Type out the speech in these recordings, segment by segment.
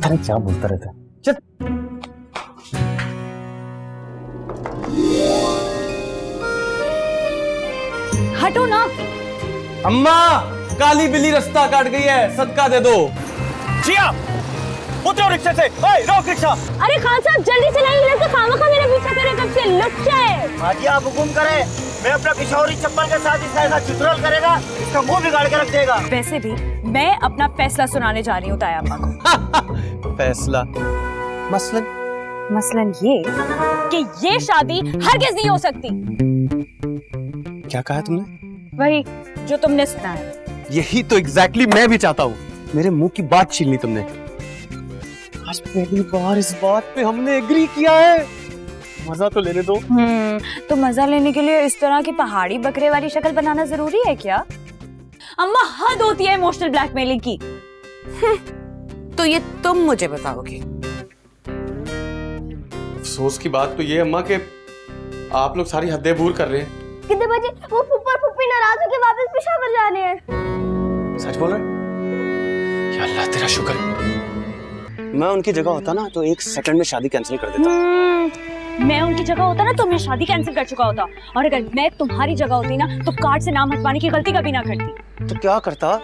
पता नहीं क्या बोलता रहता है। चल हटो ना। अम्मा, काली बिल्ली रास्ता काट गई है, सदका दे दो। जिया, उतरो रिक्शा से। ओए, रोक रिक्शा। अरे खान साहब जल्दी चलाइए, लड़का खामखा मेरे पीछे करे कब से। लुच्चा है। माजी आप हुकुम करे, मैं अपना पिशौरी चप्पल के साथ इसका ऐसा चुतरल करेगा, इसका मुंह बिगाड़ के रख देगा। वैसे भी मैं अपना फैसला सुनाने जा रही हूँ ताया अम्मा को। फैसला मसलन ये कि ये शादी हरगिज नहीं हो सकती। क्या कहा तुमने? वही जो तुमने सुना है। यही तो एग्जैक्टली मैं भी चाहता हूँ। मेरे मुंह की बात छीन ली तुमने। आज पहली बार इस बात पे हमने एग्री किया है। मजा तो लेने दो। तो मजा लेने के लिए इस तरह की पहाड़ी बकरे वाली शक्ल बनाना जरूरी है क्या? अम्मा हद होती है इमोशनल ब्लैकमेलिंग की। तो ये तुम मुझे बताओगे? अफसोस की बात तो ये अम्मा के आप लोग सारी हदें दूर कर रहे हैं। कितने बजे वो फुप्पा और फुप्पी नाराज होके वापस पेशावर जा रहे हैं। सच बोल रहे? या अल्लाह तेरा शुक्र। मैं उनकी जगह होता ना तो 1 सेकंड में शादी कैंसिल कर देता। मैं उनकी जगह होता ना तो मैं शादी कैंसिल कर चुका होता, और अगर मैं तुम्हारी जगह होती ना तो कार्ड से नाम हटवाने की गलती कभी ना करती। तो क्या करता?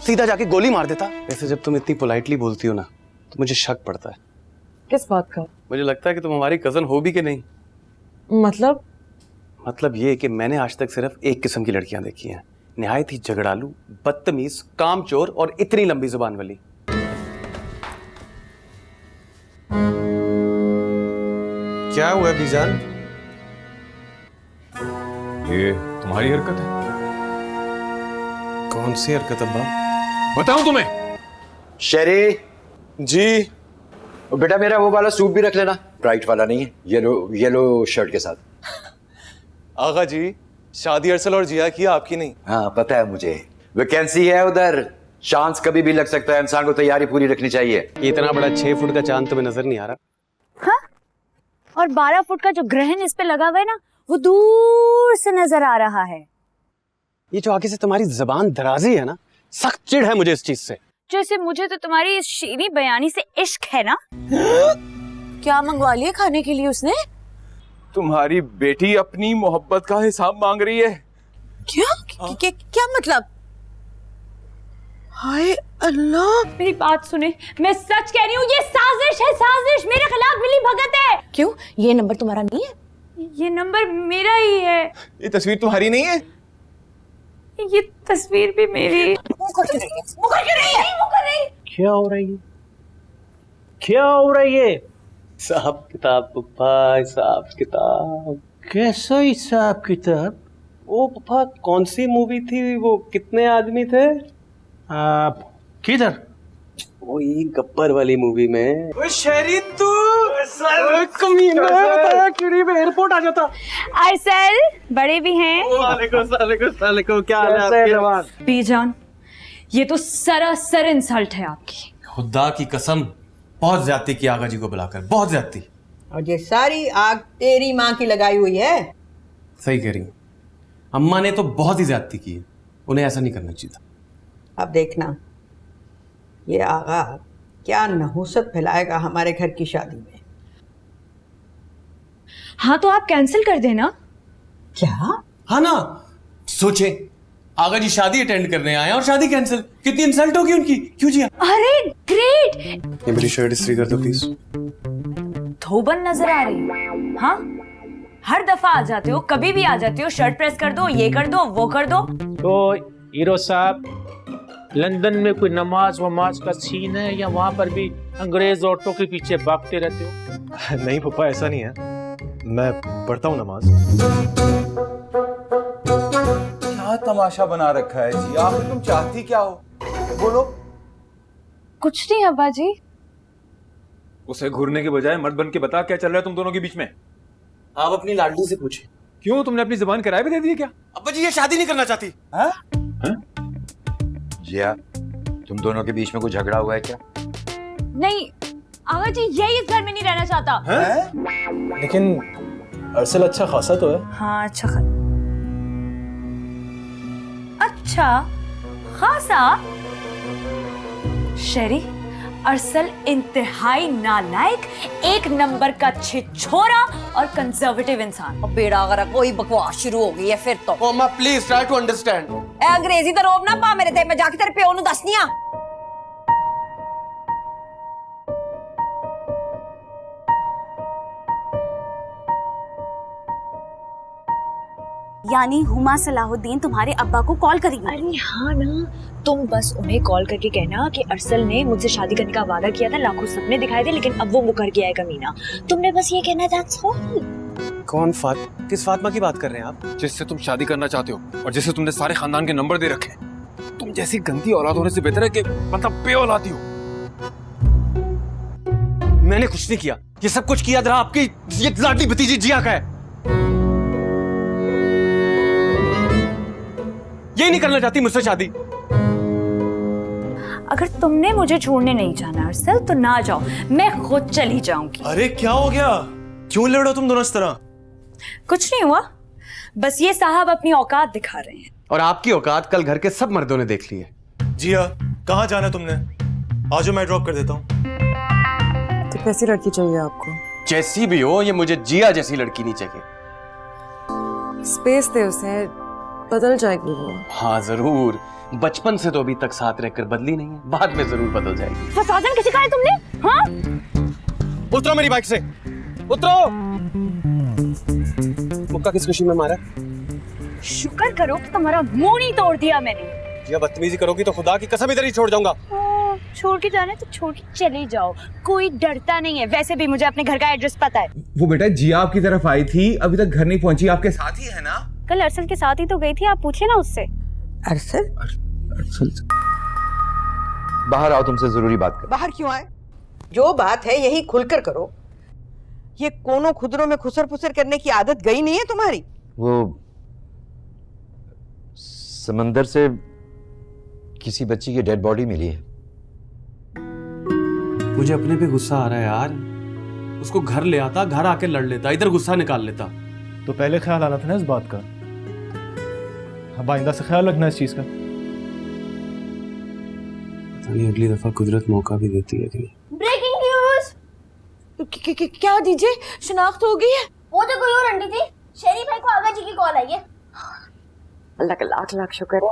सीधा जाके गोली मार देता। वैसे जब तुम इतनी पोलाइटली बोलती हो ना तो मुझे शक पड़ता है। किस बात का? मुझे लगता है कि तुम हमारी कजन हो भी कि नहीं। मतलब ये कि मैंने आज तक सिर्फ एक किस्म की लड़कियां देखी हैं, निहायत ही झगड़ालू, बदतमीज, कामचोर और इतनी लंबी जुबान वाली। क्या हुआ बीजान? ये तुम्हारी हरकत है? कौन सी हरकत अब्बा? बताऊं तुम्हें? शेरी जी। बेटा मेरा वो वाला सूट भी रख लेना, ब्राइट वाला नहीं है, येलो शर्ट के साथ। आगा जी, शादी अरसल और जिया की, आपकी नहीं। हाँ पता है मुझे, वैकेंसी है उधर, चांस कभी भी लग सकता है, इंसान को तैयारी पूरी रखनी चाहिए। इतना बड़ा 6 फुट का चांद तुम्हें नजर नहीं आ रहा? हाँ? और 12 फुट का जो ग्रहण इस पे लगा हुआ है ना, वो दूर से नजर आ रहा है। ये जो आगे से तुम्हारी जबान दराजी है ना, सख्त चिढ़ है मुझे इस चीज से। जैसे मुझे तो तुम्हारी इस शीरी बयानी से इश्क है ना। क्या मंगवा लिया खाने के लिए उसने? तुम्हारी बेटी अपनी मोहब्बत का हिसाब मांग रही है। क्या क्या मतलब? हाय अल्लाह! मेरी बात सुने, मैं सच कह रही हूँ, ये साजिश है, साजिश। मेरे खिलाफ मिली भगत है। क्यों? ये नंबर तुम्हारा नहीं है? ये नंबर मेरा ही है। ये तस्वीर तुम्हारी नहीं है? ये तस्वीर भी मेरी। क्या हो रहा है? क्या हो रहा है? हिसाब किताब पप्पा, हिसाब किताब। कैसा हिसाब किताब? वो पप्पा कौन सी मूवी थी, वो कितने आदमी थे? किधर? वो ये गब्बर वाली मूवी में। ओए शेरी तू कमीना बताया क्यों नहीं, मैं एयरपोर्ट आ जाता। अरसल बड़े भी हैं। वालेकुम, क्या हाल है आपके? बीजान, ये तो सरासर इंसल्ट है आपकी। खुदा की कसम, बहुत ज्यादती की आगा जी को बुलाकर, बहुत ज्यादती। और ये सारी आग तेरी माँ की लगाई हुई है। सही कह रही हूँ, अम्मा ने तो बहुत ही ज्यादती की है, उन्हें ऐसा नहीं करना चाहिए था। अब देखना ये आगा क्या नहुसत फैलाएगा हमारे घर की शादी में। हाँ तो आप कैंसिल कर देना। क्या? हाँ ना, सोचे आगा जी शादी अटेंड करने आए और शादी कैंसिल, कितनी इंसल्ट होगी उनकी। क्यों जी? अरे ग्रेट। ये मेरी शर्ट इस्त्री कर दो प्लीज। धोबन नजर आ रही है। हाँ, हर दफा आ जाते हो, कभी भी आ जाते हो, शर्ट प्रेस कर दो, ये कर दो, वो कर दो। तो हीरो साहब, लंदन में कोई नमाज वमाज का सीन है या वहां पर भी अंग्रेज औरतों के पीछे भागते रहते हो? नहीं पप्पा, ऐसा नहीं है, मैं पढ़ता हूँ नमाज। क्या तमाशा बना रखा है जी, आखिर तुम चाहती क्या हो? बोलो। कुछ नहीं अब्बा जी। उसे घूरने के बजाय मर्द बन के बता क्या चल रहा है तुम दोनों के बीच में। आप अपनी लाडली से पूछे। क्यों, तुमने अपनी जुबान किराए पे दे दी है क्या? अब्बा जी ये शादी नहीं करना चाहती। जिया, तुम दोनों के बीच में कोई झगड़ा हुआ है क्या? नहीं आगा जी, यही इस घर में नहीं रहना चाहता। लेकिन अरसल अच्छा खासा तो है। हाँ अच्छा खासा। शेरी, अरसल इंतहाई नालायक, एक नंबर का छिछोरा और कंजर्वेटिव इंसान। और बेड़ा वगैरह कोई बकवास शुरू हो गई है फिर तो। मम्मा प्लीज ट्राई टू अंडरस्टैंड। ए अंग्रेजी तो रोब ना पा मेरे ते, मैं जाके तेरे प्यो नु दसनी आ। यानी हुमा सलाहुद्दीन तुम्हारे अब्बा को कॉल करेंगे? अरे हाँ ना, तुम बस उन्हें कॉल करके कहना कि अरसल ने मुझसे शादी करने का वादा किया था, लाखों सपने दिखाए थे, लेकिन अब वो मुकर गया है कमीना। तुमने बस ये कहना था। कौन किस फातिमा की बात कर रहे हैं आप? जिससे तुम शादी करना चाहते हो और जिससे तुमने सारे खानदान के नंबर दे रखे हैं। तुम जैसी गंदी औलाद होने से बेहतर है कि मतलब बे औलादी हो। मैंने कुछ नहीं किया, ये सब कुछ किया था आपकी ये लाडली भतीजी जिया का है। ये नहीं करना चाहती मुझसे शादी। अगर तुमने मुझे छोड़ने नहीं जाना अरसल तो ना जाओ, मैं खुद चली जाऊंगी। अरे क्या हो गया, क्यों लड़ रहे हो तुम दोनों इस तरह? कुछ नहीं हुआ, बस ये साहब अपनी औकात दिखा रहे हैं। और आपकी औकात कल घर के सब मर्दों ने देख ली है। जिया, कहाँ जाना तुमने? आज मैं ड्रॉप कर देता हूँ। तो कैसी लड़की चाहिए आपको? जैसी भी हो, ये मुझे जिया जैसी लड़की नहीं चाहिए। स्पेस दे उसे, बदल जाएगी वो। हाँ जरूर, बचपन से तो अभी तक साथ रहकर बदली नहीं है, बाद में जरूर बदल जाएगी। फसादन किसी का है तुमने? हाँ? उतरो मेरी बाइक से, उतरो। मुक्का किस खुशी में मारा? शुक्र करो कि तुम्हारा मुंह नहीं तोड़ दिया मैंने। जिया बदतमीजी करोगी तो खुदा की कसम इधर ही छोड़ जाऊंगा। छोड़ के जाना है तो छोड़ के चले जाओ, कोई डरता नहीं है। वैसे भी मुझे अपने घर का एड्रेस पता है। वो बेटा जिया आपकी तरफ आई थी, अभी तक घर नहीं पहुंची, आपके साथ ही है ना? कल अरसल के साथ ही तो गई थी, आप पूछिए ना उससे। अरसल? बाहर आओ, तुमसे जरूरी बात कर। बाहर क्यों आए? जो बात है यही खुलकर करो। ये कोनों खुदरों में खुसर फुसर करने की आदत गई नहीं है तुम्हारी? वो समंदर से किसी बच्ची की डेड बॉडी मिली है। मुझे अपने पे गुस्सा आ रहा है यार। उसको घर ले आता, घर आके लड़ लेता, इधर गुस्सा निकाल लेता। तो पहले ख्याल आना था ना इस बात का। अब आइंदा से ख्याल रखना इस चीज का। अगली दफा कुदरत मौका भी देती है कि नहीं। Breaking news. क्या दीजिए, शिनाख्त हो गई है? वो तो कोई और आंटी थी, शेरी भाई को आगा जी की कॉल आई है। अल्लाह का लाख लाख शुक्र है।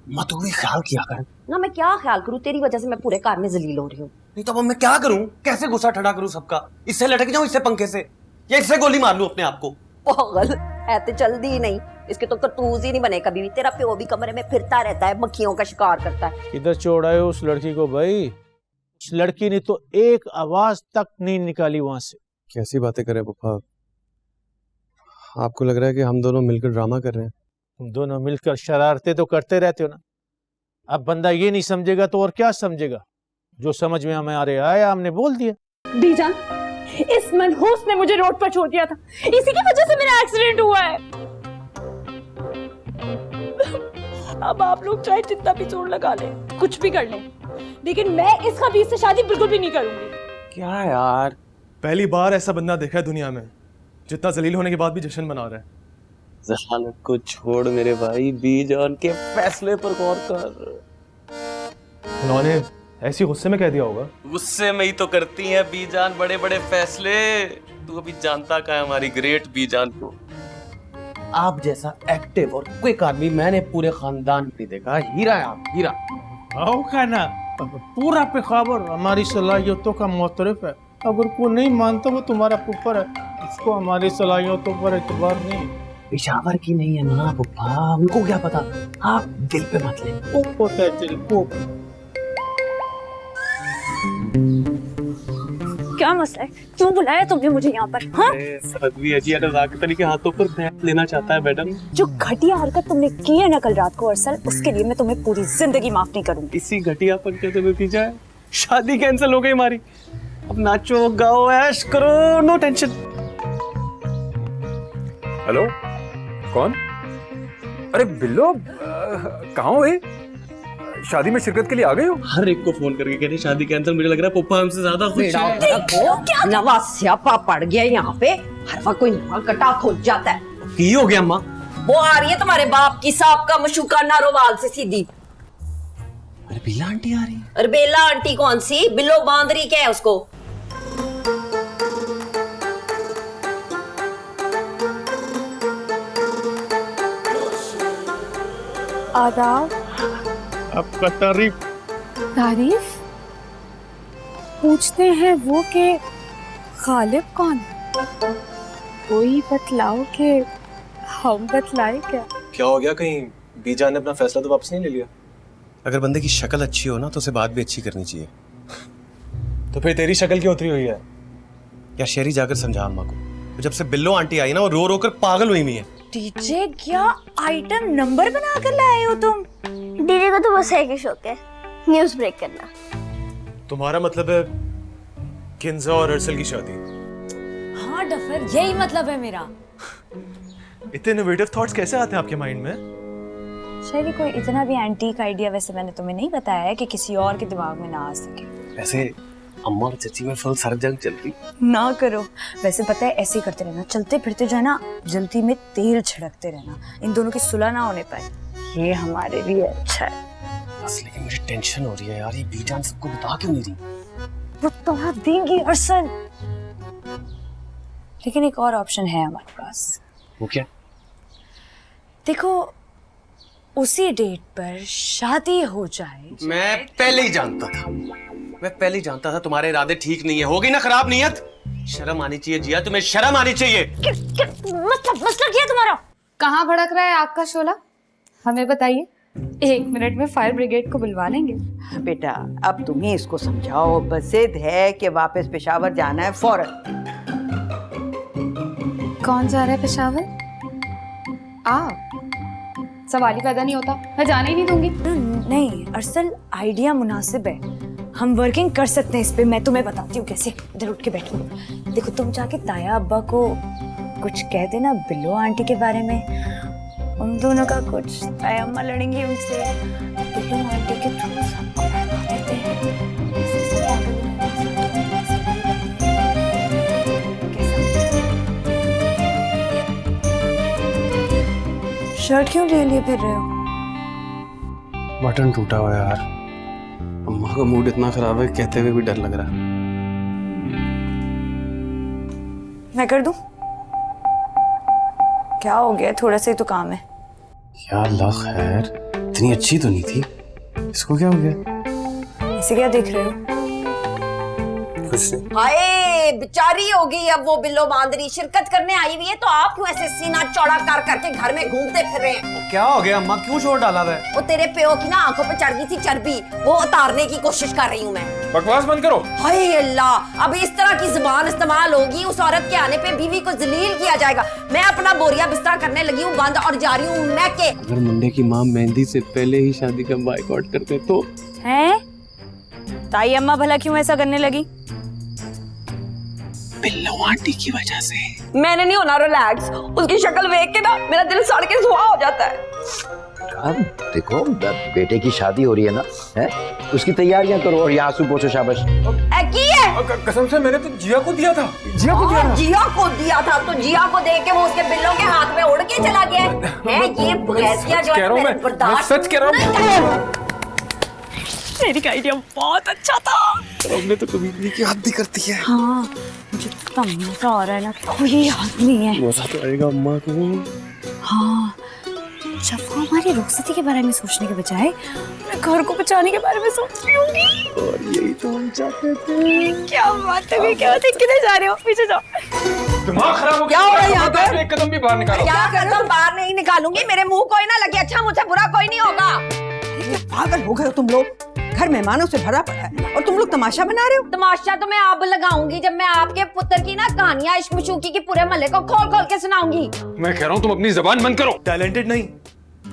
मैं तू भी ख्याल किया कर ना, मैं क्या ख्याल करूं, तेरी वजह से मैं पूरे कार में जलील हो रही हूँ। नहीं तो अब मैं क्या करूं? कैसे गुस्सा ठंडा करूं सबका? इससे लटक जाऊं, इससे पंखे से, या इससे गोली मार लूं अपने आप को? पागल है तो जल्दी ही नहीं, इसके तो करतूज ही नहीं बने कभी भी। तेरा प्यो भी कमरे में फिरता रहता है, मक्खियों का शिकार करता है। किधर छोड़ा है उस लड़की को भाई? उस लड़की ने तो एक आवाज तक नहीं निकाली वहां से। कैसी बातें करे पप्पा? आपको लग रहा है कि हम दोनों मिलकर ड्रामा कर रहे हैं? तुम दोनों मिलकर शरारतें तो करते रहते हो ना। अब बंदा ये नहीं समझेगा तो और क्या समझेगा? जो समझ में हमें आ रहा आया, हमने बोल दिया। बीजान, इस मनहूस ने मुझे रोड पर छोड़ दिया था, इसी की वजह से मेरा एक्सीडेंट हुआ है। अब आप लोग चाहे जितना भी जोर लगा ले, कुछ भी कर लें, लेकिन मैं इस खबीस से शादी बिल्कुल भी नहीं करूंगी। क्या यार, पहली बार ऐसा बंदा देखा है दुनिया में जितना जलील होने के बाद भी जश्न मना रहा है। जहानत को छोड़ मेरे भाई, बीजान के फैसले पर गौर कर। उन्होंने ऐसी गुस्से में कह दिया होगा। गुस्से में ही तो करती हैं बीजान बड़े बड़े फैसले। तू अभी जानता का है हमारी ग्रेट बीजान को। आप जैसा एक्टिव और क्विक आदमी मैंने पूरे खानदान में देखा। हीरा है आप, हीरा। आओ कहना पूरा पे खबर हमारी सलाहियतों का मोतरफ है। अगर कोई नहीं मानता वो तुम्हारा पुपर है, उसको हमारी सलाहियतों पर एतबार नहीं। पेशावर की नहीं है ना पप्पा, उनको क्या पता। आप दिल पे मत ले। पोप होता है दिल, पोप। क्या मसला है? क्यों बुलाया तुमने मुझे यहाँ पर? हाँ? अली के हाथों पर बैठ लेना चाहता है मैडम। जो घटिया हरकत तुमने की है ना कल रात को अरसल, उसके लिए मैं तुम्हें पूरी जिंदगी माफ नहीं करूंगी। इसी घटियापन के तो नतीजा है शादी कैंसिल हो गई हमारी। अब नाचो गाओ ऐश करो, नो टेंशन। हेलो, कौन? अरे बिल्लो, कहाँ हो? शादी में शिरकत के लिए आ गए हो? हर एक को फोन करके कह रहे शादी कैंसिल। मुझे लग रहा है पप्पा हमसे ज्यादा खुश है। नवा स्यापा पड़ गया यहाँ पे, हर वक्त कोई नवा कटा खोज जाता है। की हो गया अम्मा? वो आ रही है तुम्हारे बाप की साहब का मशूका नारोवाल से सीधी। अरे बेला आंटी आ रही है। और बेला आंटी कौन सी, बिल्लो बांदरी क्या है उसको? आदाब। आपका तारीफ। तारीफ पूछते हैं वो के गालिब कौन? कोई बतलाओ के हम बतलाए क्या? क्या हो गया, कहीं बीजान ने अपना फैसला तो वापस नहीं ले लिया? अगर बंदे की शक्ल अच्छी हो ना तो उसे बात भी अच्छी करनी चाहिए। तो फिर तेरी शक्ल क्यों उतरी हुई है? या शहरी जाकर समझा अम्मा को, तो जब से बिल्लो आंटी आई ना वो रो रो कर पागल हुई हुई है। डीजे क्या आइटम नंबर बना कर लाए हो तुम? दीदी को तो बस एक ही शौक है, न्यूज़ ब्रेक करना। तुम्हारा मतलब है किंजा और अरसल की शादी? हाँ डफर, यही मतलब है मेरा। इतने इनोवेटिव थॉट्स कैसे आते हैं आपके माइंड में? शायद कोई इतना भी एंटीक आइडिया वैसे मैंने तुम्हें नहीं बताया है कि किसी और के दिमाग में ना आ सके। वैसे अम्मा और चची में फुल सर जंग चल रही। ना करो, वैसे पता है ऐसे ही करते रहना, चलते फिरते जो है ना जल्दी में तेल छिड़कते रहना, इन दोनों की सुलह ना होने पाए, ये हमारे लिए अच्छा है। बस लेकिन मुझे टेंशन हो रही है यार, ये बीजान सबको बता क्यों नहीं रही? बता देंगी अरसल, लेकिन एक और ऑप्शन है हमारे पास। वो क्या? देखो उसी डेट पर शादी हो जाए। मैं पहले ही जानता था, मैं पहले ही जानता था तुम्हारे इरादे ठीक नहीं है। होगी ना खराब नीयत? शर्म आनी चाहिए जिया, तुम्हें शर्म आनी चाहिए। मसला क्या तुम्हारा? कहाँ भड़क रहा है आग का शोला? हमें बताइए, 1 मिनट में फायर ब्रिगेड को बुलवा लेंगे। बेटा अब तुम ही इसको समझाओ, बस जिद है कि वापस पेशावर जाना है फौरन। कौन जा रहा है पेशावर? आप? सवाल ही पैदा नहीं होता, मैं जाने ही नहीं दूंगी। नहीं अरसल, आइडिया मुनासिब है, हम वर्किंग कर सकते हैं इस पे। मैं तुम्हें बताती हूँ कैसे। इधर उठ के बैठो। देखो तुम जाके ताया अब्बा को कुछ कह देना बिल्लो आंटी के बारे में, उन दोनों का कुछ, ताया अम्मा लड़ेंगी उनसे, बिल्लो आंटी के थ्रू सबको बता देते हैं। शर्ट क्यों ले लिए फिर रहे हो? बटन टूटा हुआ है यार। अम्मा का मूड इतना खराब है, कहते हुए भी डर लग रहा है। मैं कर दूं? क्या हो गया? थोड़ा सा ही तो काम है। यार अल्लाह खैर, इतनी अच्छी तो नहीं थी, इसको क्या हो गया? ऐसे क्या देख रहे हो? कुछ नहीं। हाय बेचारी हो गई अब वो बिल्लो बांदरी, शिरकत करने आई हुई है तो आप क्यों ऐसे सीना चौड़ा कर करके घर में घूमते फिर रहे हैं? क्या हो गया अम्मा, क्यों शोर डाला है? वो तेरे प्यो की ना आंखों पे चढ़ गई थी चर्बी, वो उतारने की कोशिश कर रही हूँ मैं। बकवास बंद करो। हाय अल्लाह, अब इस तरह की जुबान इस्तेमाल होगी, उस औरत के आने पे बीवी को जलील किया जाएगा। मैं अपना बोरिया बिस्तरा करने लगी हूँ बंद और जा रही हूँ मैके। अगर मुंडे की माँ मेहंदी से पहले ही शादी का बाइकआउट करते तो? हैं? ताई अम्मा भला क्यों ऐसा करने लगी? बिल्लो आंटी की वजह से। मैंने नहीं होना रिलैक्स, उसकी शक्ल देख के ना मेरा दिल सड़ के धुआं हो जाता है। अब देखो बेटे की शादी हो रही है ना, है उसकी तैयारियां करो और यहाँ आंसू पोछो। शाबाश। की है? कसम से मैंने तो जिया को दिया था। जिया को दिया था। जिया को दिया था तो जिया को देख के वो उसके बिल्लों के हाथ में उड़ के चला गया है। ये बगैसिया जो है बर्दाश्त। सच कह रहा हूँ। मेरी का आइडिया बहुत अच्छा था। हमने तो कभी नहीं की याद भी करती है। हाँ मुझे तो मजा आ रहा है ना, कोई याद नहीं है। मजा तो आएगा अम्मा को। हाँ जब वो हमारी रुखसती के बारे में सोचने के बजाय मैं घर को बचाने के बारे में सोच रही होंगी। और यही तो हम चाहते थे। क्या बात है, क्या बात है, किधर जा रहे हो? पीछे जाओ। दिमाग खराब हो गया। क्या हो रहा है यहाँ पे? एक कदम भी बाहर निकालो। क्या कर तुम? बाहर नहीं निकालूंगी, मेरे मुंह कोई ना लगे। अच्छा मुझे बुरा कोई नहीं होगा। पागल हो गए हो तुम लोग? घर मेहमानों से भरा पड़ा है और तुम लोग तमाशा बना रहे हो। तमाशा तो मैं अब लगाऊंगी जब मैं आपके पुत्र की ना कहानियां इश्क मशूकी की पूरे महल्ले को खोल खोल के सुनाऊंगी। मैं कह रहा हूँ तुम अपनी जबान बंद करो। टैलेंटेड नहीं,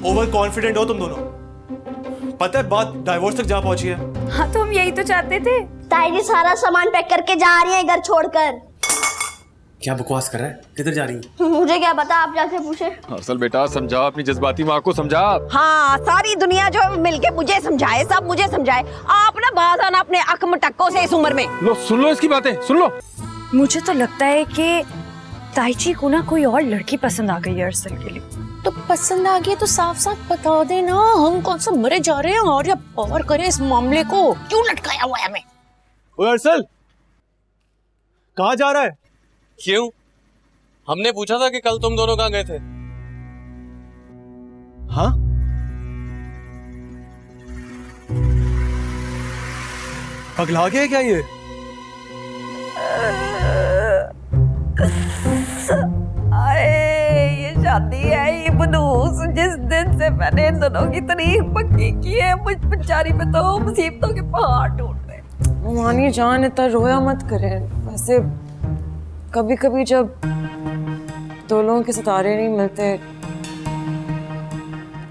ओवर कॉन्फिडेंट हो तुम दोनों। पता है बात डाइवोर्स तक जा पहुंची है। हाँ तो हम यही तो चाहते थे। ताई जी सारा सामान पैक करके जा रही है घर छोड़कर। क्या बकवास कर रहा है? किधर जा रही है? मुझे क्या पता, आप जाके पूछे। अरसल बेटा समझा अपनी जज्बाती माँ को, समझा। हाँ सारी दुनिया जो मिलके मुझे समझाए, सब मुझे समझाए। आप ना बात आना अपने अकमटक्कों से इस उम्र में। लो सुन लो इसकी बातें, सुन लो। मुझे तो लगता है कि ताई जी को ना कोई और लड़की पसंद आ गई है अरसल के लिए। तो पसंद आ गई तो साफ साफ बता देना, हम कौन सा मरे जा रहे हैं और या पावर करें इस मामले को, क्यों लटकाया हुआ है हमें? ओए अरसल, कहाँ जा रहा है? क्यों? हमने पूछा था कि कल तुम दोनों कहाँ गए थे। हाँ? पगला गया क्या ये? ये शादी है ये बदूस, जिस दिन से मैंने इन दोनों की तारीफ पक्की की है, मुझ बेचारी पे तो मुसीबतों के पहाड़ टूट रहे। मानी जान इतना रोया मत करें। वैसे कभी कभी जब दो लोगों के सितारे नहीं मिलते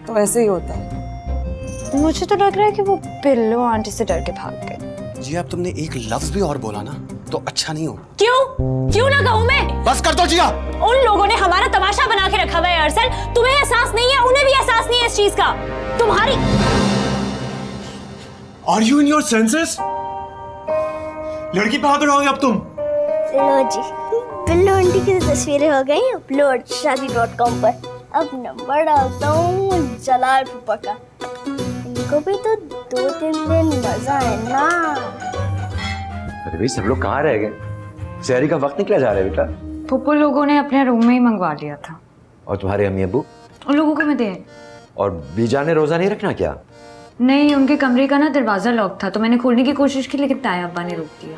तो ऐसे ही होता है। मुझे तो लग रहा है कि वो बिल्लो आंटी से डर के भाग गए। जी अब तुमने एक लफ्ज भी और बोला ना तो अच्छा नहीं होगा। क्यों ना कहूं मैं? बस कर दो जिया। उन लोगों ने हमारा तमाशा बना के रखा हुआ है अरसल, तुम्हें एहसास नहीं है, उन्हें भी एहसास नहीं है इस चीज का। तुम्हारी Are you in your senses? लड़की पे हाथ उठाओगे अब तुम? लो जी, बिल्लो आंटी की तस्वीरें हो गई अपलोड शादी.com पर। अब नंबर डालता हूँ जलाल फूफा का, इनको भी तो 2-3 दिन मजा है ना। अरे भाई सब लोग कहाँ रह गए? शहरी का वक्त निकला जा रहा है बेटा। फूफू लोगों ने अपने रूम में ही मंगवा लिया था। और तुम्हारे अम्मी अब्बू? उन लोगों को मैं दे। और बीजा ने रोजा नहीं रखना क्या? नहीं, उनके कमरे का ना दरवाजा लॉक था तो मैंने खोलने की कोशिश की लेकिन ताया अब्बा ने रोक दिया।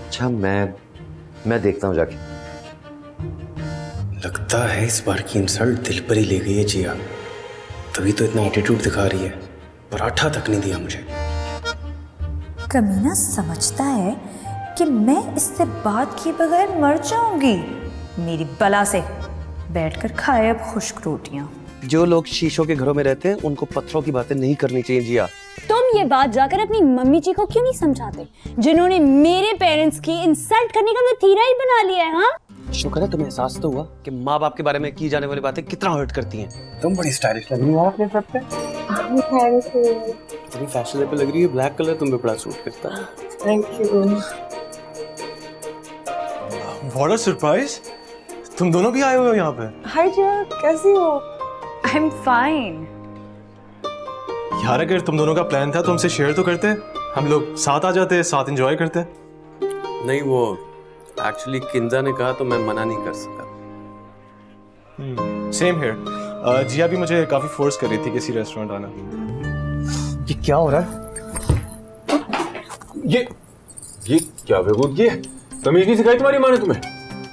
अच्छा मैं देखता हूँ जाके। लगता है इस बार की इंसल्ट दिल पर ही ले गई है जिया, तभी तो इतना एटीट्यूड दिखा रही है। पराठा तक नहीं दिया मुझे। कमीना समझता है कि मैं इससे बात किए बगैर मर जाऊंगी। मेरी बला से बैठकर खाए अब खुश्क रोटियां। जो लोग शीशों के घरों में रहते हैं उनको पत्थरों की बातें नहीं करनी चाहिए जिया। तुम ये बात जाकर अपनी मम्मी जी को क्यों नहीं समझाते, जिन्होंने मेरे पेरेंट्स की इंसल्ट करने का वतीरा ही बना लिया है? हाँ, शुक्र है तुम्हें एहसास तो हुआ कि माँ बाप के बारे में की जाने वाली बातें कितना हर्ट करती हैं। तुम बड़ी स्टाइलिश लग रही हो अपने ट्रिप पे। इतनी फैशनेबल लग रही है, ब्लैक कलर तुम पे बड़ा सूट करता है। Thank you. What a surprise, तुम दोनों भी आए हुए हो यहाँ पे। हाय जिया, कैसी हो? I am fine. यार अगर तुम दोनों का प्लान था तो हमसे शेयर तो करते, हम लोग साथ आ जाते, साथ एंजॉय करते। नहीं, वो एक्चुअली किंजा ने कहा तो मैं मना नहीं कर सका। Same here. जिया भी मुझे काफी फोर्स कर रही थी किसी रेस्टोरेंट आना। ये क्या हो रहा है? ये क्या बेगूद की है? तमीज नहीं सिखाई तुम्हारी माँ ने तुम्हें?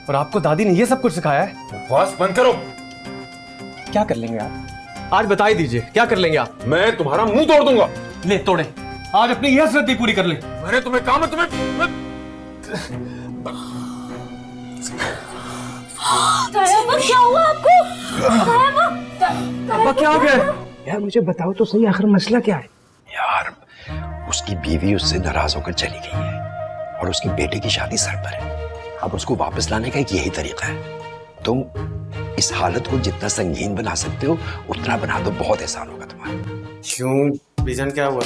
और आपको दादी ने ये सब कुछ सिखाया है? बकवास बंद करो। क्या कर लेंगे आप? आज बता ही दीजिए, क्या कर लेंगे आप? मैं तुम्हारा मुंह तोड़ दूंगा। ले तोड़े, आज अपनी यह हसरत पूरी कर ले। मैंने तुम्हें कहा, मैं तुम्हें क्या हुआ आपको? अब क्या हो गया? यार मुझे बताओ तो सही, आखिर मसला क्या है? यार उसकी बीवी उससे नाराज होकर चली गई है और उसके बेटे की शादी सर पर है। अब उसको वापस लाने का एक यही तरीका है। तुम इस हालत को जितना संगीन बना सकते हो उतना बना दो, बहुत एहसान होगा तुम्हारा। क्यों बीजन, क्या हुआ?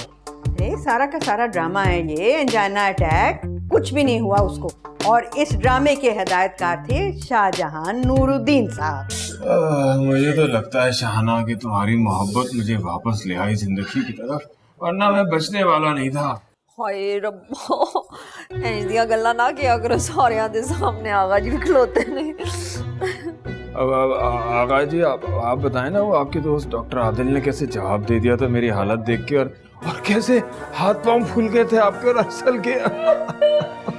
सारा का सारा ड्रामा है ये, एंजाइना अटैक। कुछ भी नहीं हुआ उसको। और इस ड्रामे के हिदायतकार थे शाहजहां नूरुद्दीन साहब। मुझे तो लगता है शाहना की तुम्हारी मोहब्बत मुझे वापस ले आई जिंदगी की तरफ, वरना मैं बचने वाला नहीं था। हाय रब्बा, ऐसी गल्ला ना किया करो सारियां दे सामने। आगा जी भी खलोते ने। अब आगा जी आप बताएं ना, वो आपके दोस्त डॉक्टर आदिल ने कैसे जवाब दे दिया था मेरी हालत देख के, और कैसे हाथ पांव फूल गए थे आपके और अरसल के।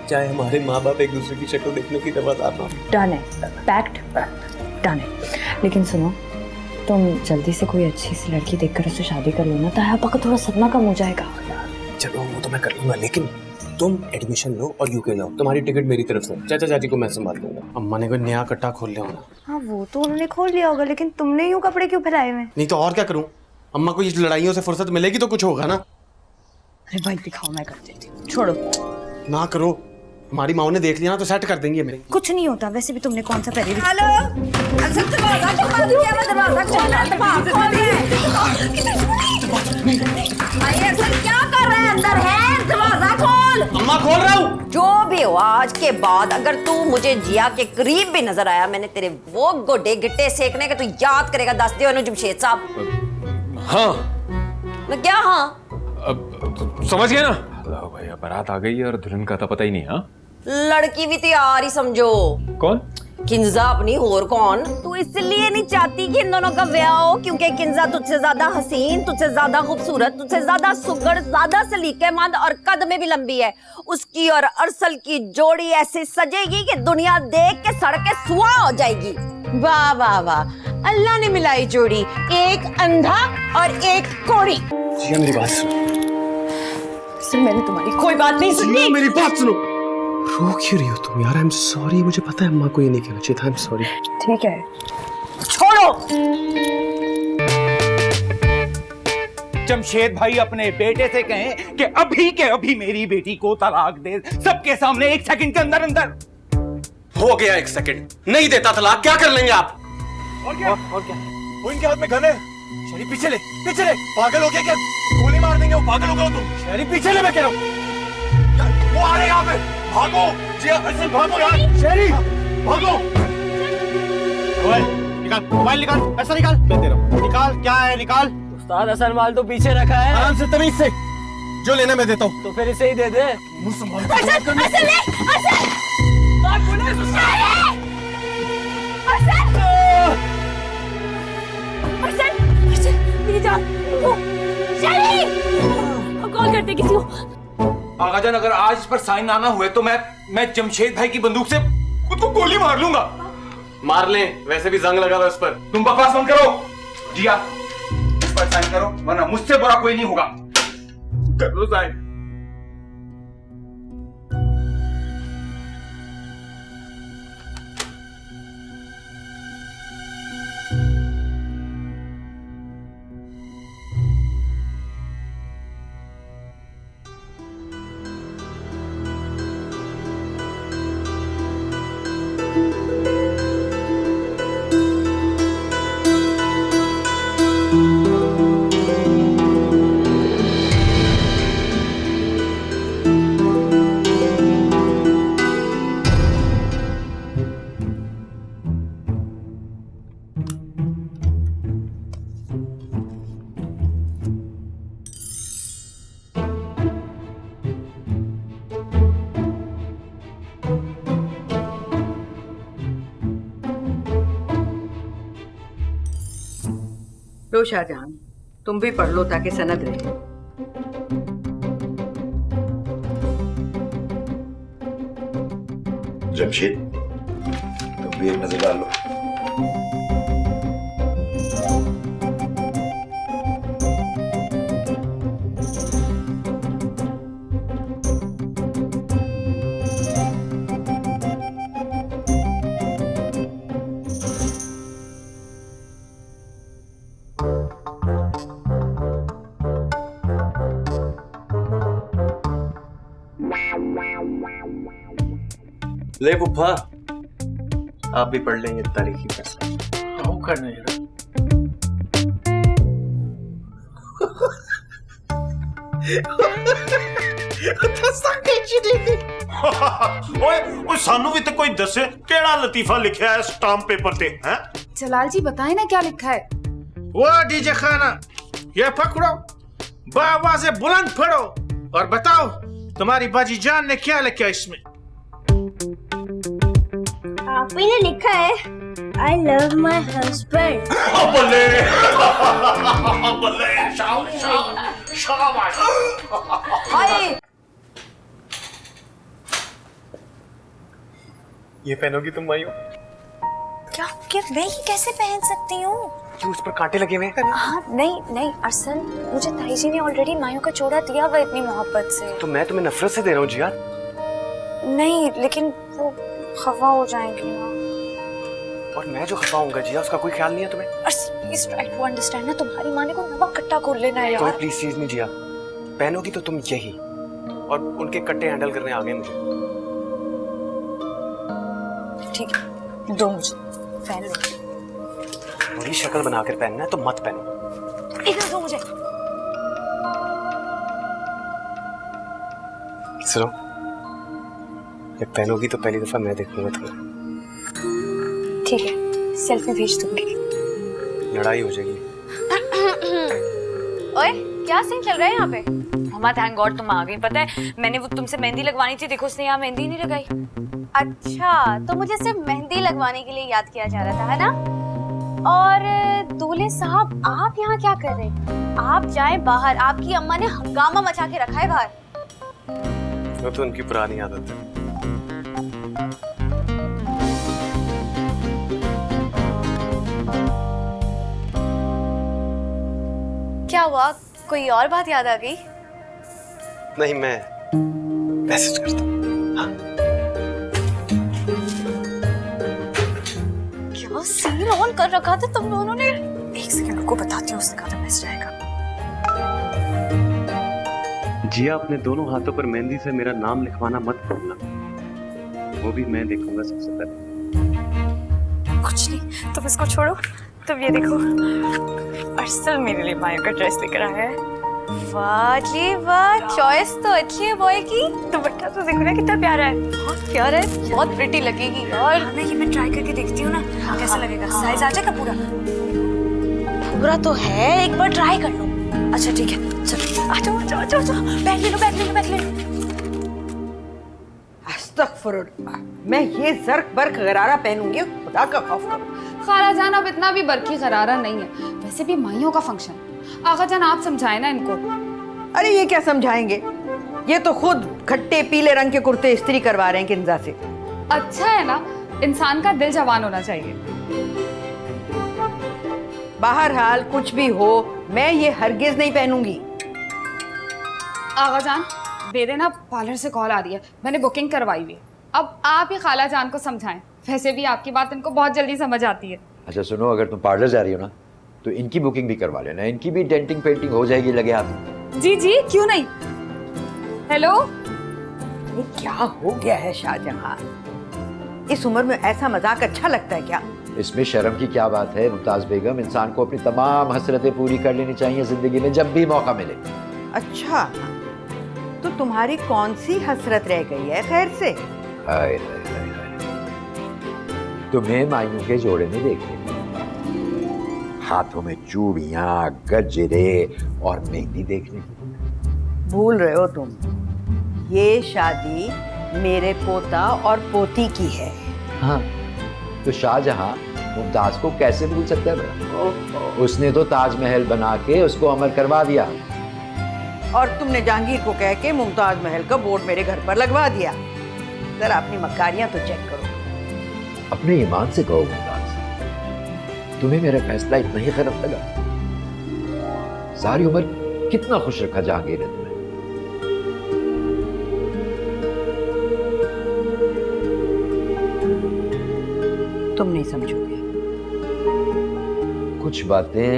चाहे हमारे माँ बाप एक दूसरे की शक्ल देखने की रवादार ना। डन है, पैक्ट डन है। लेकिन सुनो, तुम जल्दी से कोई अच्छी सी लड़की देखकर उससे शादी कर लो ना, ताया अब्बा का थोड़ा सदमा कम हो जाएगा। चलो वो तो मैं कर लूंगा, लेकिन तुम एडमिशन लो और यूके जाओ, तुम्हारी टिकट मेरी तरफ से। चाचा चाची को मैं संभाल लूंगा। अम्मा ने कोई नया कट्टा खोल लिया होगा। हाँ वो तो उन्होंने खोल लिया होगा, लेकिन तुमने यूं कपड़े क्यों फैलाए हुए? नहीं तो और क्या करूं? अम्मा को इस लड़ाइयों से फुर्सत मिलेगी तो कुछ होगा ना। अरे भाई दिखाओ, मैं कर देती हूँ, छोड़ो ना करो, हमारी माँ ने देख लिया ना तो सेट कर देंगी मेरे। कुछ नहीं होता, वैसे भी तुमने कौन सा पहले। हेलो, अच्छा दरवाजा खोल दिया, मैं दरवाजा खोला, खोल दिया। भाई अरसल क्या कर रहे हैं? अंदर है, दरवाजा खोल। अम्मा खोल रहा हूँ। जो भी हो, आज के बाद अगर तू मुझे जिया के करीब भी नजर आया, मैंने तेरे वो गोडे गिट्टे सेकने के तू याद करेगा। दस दियो जमशेद साहब। हाँ मैं क्या हाँ? अब समझ गए ना? लो भैया, बारात आ गई है और दुल्हन का तो पता ही नहीं। हाँ, लड़की भी तैयार ही समझो। कौन? किंजा अपनी, और कौन? तू इसलिए नहीं चाहती कि इन दोनों का ब्याह हो क्योंकि किंजा तुझसे ज्यादा हसीन, तुझसे ज्यादा खूबसूरत, तुझसे ज्यादा सुघड़, ज्यादा सलीकेमंद और कद में भी लंबी है। उसकी और अरसल की जोड़ी ऐसे सजेगी कि दुनिया देख के सड़ के सुआ हो जाएगी। वाह वाह वाह, अल्लाह ने मिलाई जोड़ी, एक अंधा और एक कोड़ी। जिया मेरी बात सुनो। सर मैंने तुम्हारी कोई बात नहीं सुनी। मेरी बात सुनो। रो क्यों रही हो तुम यार? आई एम सॉरी, मुझे पता है अम्मा को ये नहीं कहना चाहिए था। I am sorry. ठीक है, छोड़ो। जमशेद भाई अपने बेटे से कहें कि अभी के अभी मेरी बेटी को तलाक दे, सबके सामने 1 सेकंड के अंदर अंदर। हो गया 1 सेकंड, नहीं देता तलाक, क्या कर लेंगे आप? और क्या? वो इनके हाथ में गन है। शरीफ पीछे ले, पीछे ले। पागल हो गया क्या? गोली मार देंगे वो। पागल हो गए तुम। शरीफ पीछे ले, मैं कह रहा हूँ। वो आ रहे हैं यहाँ पे। भागो जी, अरसल भागो यार। शरीफ भागो। मोबाइल निकाल, पैसा निकाल। मैं दे रहा हूँ। निकाल, क्या है निकाल। उस्ताद असल माल तो पीछे रखा है। आराम से, तमीज से। जो लेना मैं देता हूँ। तो फिर इसे ही दे दे। मुंह संभाल। मेरी जान, हम कॉल करते किसी को। आगा जान, अगर आज इस पर साइन ना हुए तो मैं जमशेद भाई की बंदूक से खुद को गोली मार लूंगा। मार ले, वैसे भी जंग लगा हुआ है उस पर। तुम बकवास बंद करो। जिया, इस पर साइन करो वरना मुझसे बुरा कोई नहीं होगा। कर लो साइन। लो शाहजहां, तुम भी पढ़ लो ताकि सनद रहे। जमशेद, तुम भी एक नजर डाल लो। ले पुप्पा, आप भी पढ़ लेंगे तारीखी फैसला। क्या करने यार? ओए सानू भी तो कोई दसे केड़ा लतीफा लिखा है स्टाम्प पेपर पे हैं? जलाल जी बताएं ना क्या लिखा है। वो डीजे खाना, ये पकड़ो, बावाज़े बुलंद पढ़ो और बताओ तुम्हारी बाजी जान ने क्या लिखा इसमें। आप ही ने लिखा है I love my husband। बल्ले बल्ले, शाबाश। ये पहनोगी तुम मायूं? क्या कि मैं ही कैसे पहन सकती हूँ? क्यों, उस पर कांटे लगे हुए हैं? हाँ नहीं नहीं अरसल, मुझे ताई जी ने ऑलरेडी मायूं का जोड़ा दिया हुआ इतनी मोहब्बत से। तो मैं तुम्हें नफरत से दे रहा हूँ जिया। नहीं लेकिन वो खफा हो जाएंगी ना। और मैं जो खफा होऊंगा जिया, उसका कोई ख्याल नहीं है तुम्हें? अरसल प्लीज ट्राई टू अंडरस्टैंड ना, तुम्हारी माँ ने को नवा कट्टा खोल लेना है कोई यार। प्लीज चीज नहीं जिया, पहनोगी तो तुम यही, और उनके कट्टे हैंडल करने आ गए मुझे। ठीक है, दो मुझे, पहन लो। बुरी शक्ल बनाकर पहनना है तो मत पहनो। इधर दो मुझे। सुनो, जब पहनोगी तो पहली दफा मैं देखूंगा तुम्हें। ठीक है, सेल्फी भेज दूंगी। लड़ाई हो जाएगी। ओए, क्या सीन चल रहा है यहाँ पे? मम्मा थैंक गॉड तुम आ गई। पता है मैंने वो तुमसे मेहंदी लगवानी थी, देखो उसने यहाँ मेहंदी नहीं लगाई। अच्छा, तो मुझे सिर्फ मेहंदी लगवाने के लिए याद किया जा रहा था, है ना? और दूल्हे साहब, आप यहाँ क्या कर रहे हैं? आप जाएं बाहर, आपकी अम्मा ने हंगामा मचा के रखा है बाहर। वो तो उनकी पुरानी आदत है। क्या हुआ, कोई और बात याद आ गई? नहीं, मैं मैसेज करता हूँ। क्या सीन ऑन कर रखा था तुम दोनों ने? एक सेकंड रुको, बताती हूँ उसने कहा था मैसेज आएगा। जिया, अपने दोनों हाथों पर मेहंदी से मेरा नाम लिखवाना मत भूलना, वो भी मैं देखूंगा सबसे पहले। कुछ नहीं, तुम इसको छोड़ो। तुम ये देखो, अर्सल मेरे लिए माया का ड्रेस लेकर आया है। वाह जी वाह, चॉइस तो अच्छी है बॉय की। दुपट्टा तो देखो ना कितना प्यारा है। बहुत प्यारा है, बहुत प्रिटी लगेगी यार। हाँ, ये मैं ट्राई करके देखती हूँ ना कैसा लगेगा। साइज आ जाएगा पूरा? पूरा तो है, एक बार ट्राई कर लो। अच्छा ठीक है, चलो आ जाओ आ जाओ आ जाओ, बैग ले लो बैग ले लो बैग ले लो। अस्तगफुरुल्लाह, मैं ये जर्क बर्क गरारा पहनूंगी, खुदा का खौफ करो। खाला जान अब इतना भी बरकी गरारा नहीं है, वैसे भी माइयों का फंक्शन। आगा जान आप समझाए ना इनको। अरे ये क्या समझाएंगे, ये तो खुद खट्टे पीले रंग के कुर्ते इस्त्री करवा रहे हैं किंजा से। अच्छा है ना, इंसान का दिल जवान होना चाहिए। बहरहाल कुछ भी हो, मैं ये हरगिज नहीं पहनूंगी। आगा जान, मेरे ना पार्लर से कॉल आ रही है, मैंने बुकिंग करवाई हुई है। अब आप ही खाला जान को समझाएं, वैसे भी आपकी बात इनको बहुत जल्दी समझ आती है। अच्छा सुनो, अगर तुम पार्लर जा रही हो ना तो इनकी बुकिंग भी करवा लेना, इनकी भी डेंटिंग पेंटिंग हो जाएगी लगे हाथ। जी जी क्यों नहीं। हेलो, ये क्या हो गया है शाहजहां, इस उम्र में ऐसा मजाक अच्छा लगता है क्या? इसमें शर्म की क्या बात है मुमताज बेगम, इंसान को अपनी तमाम हसरतें पूरी कर लेनी चाहिए जिंदगी में जब भी मौका मिले। अच्छा, तो तुम्हारी कौन सी हसरत रह गई है खैर से? हाय हाय हाय हाय, तुम्हें मायूं के जोड़े में देखने, हाथों में चूड़ियां, गजरे और मेहंदी देखने। भूल रहे हो तुम, ये शादी मेरे पोता और पोती की है। हाँ, तो शाहजहां मुमताज को कैसे भूल सकता है? उसने तो ताजमहल बना के उसको अमर करवा दिया, और तुमने जहांगीर को कह के मुमताज महल का बोर्ड मेरे घर पर लगवा दिया। जरा अपनी मक्कारियां तो चेक करो। अपने ईमान से कहो मुमताज, तुम्हें मेरा फैसला इतना ही गलत लगा? सारी उम्र कितना खुश रखा जहांगीर ने तुम्हें। तुम नहीं समझोगे। कुछ बातें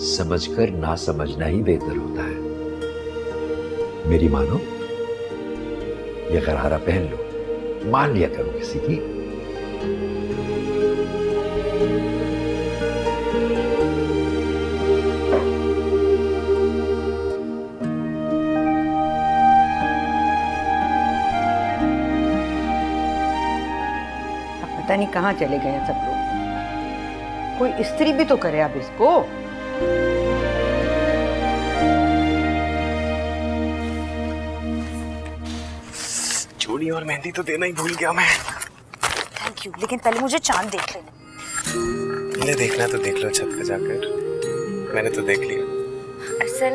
समझकर ना समझना ही बेहतर होता है। मेरी मानो, ये गरारा पहन लो, मान लिया करो किसी की। अब पता नहीं कहाँ चले गए हैं सब लोग। कोई इस्त्री भी तो करे अब इसको। चूड़ी और मेहंदी तो देना ही भूल गया मैं। थैंक यू, लेकिन पहले मुझे चांद देख लेना। मैंने देखना तो देख लो छत पे जाकर, मैंने तो देख लिया। असल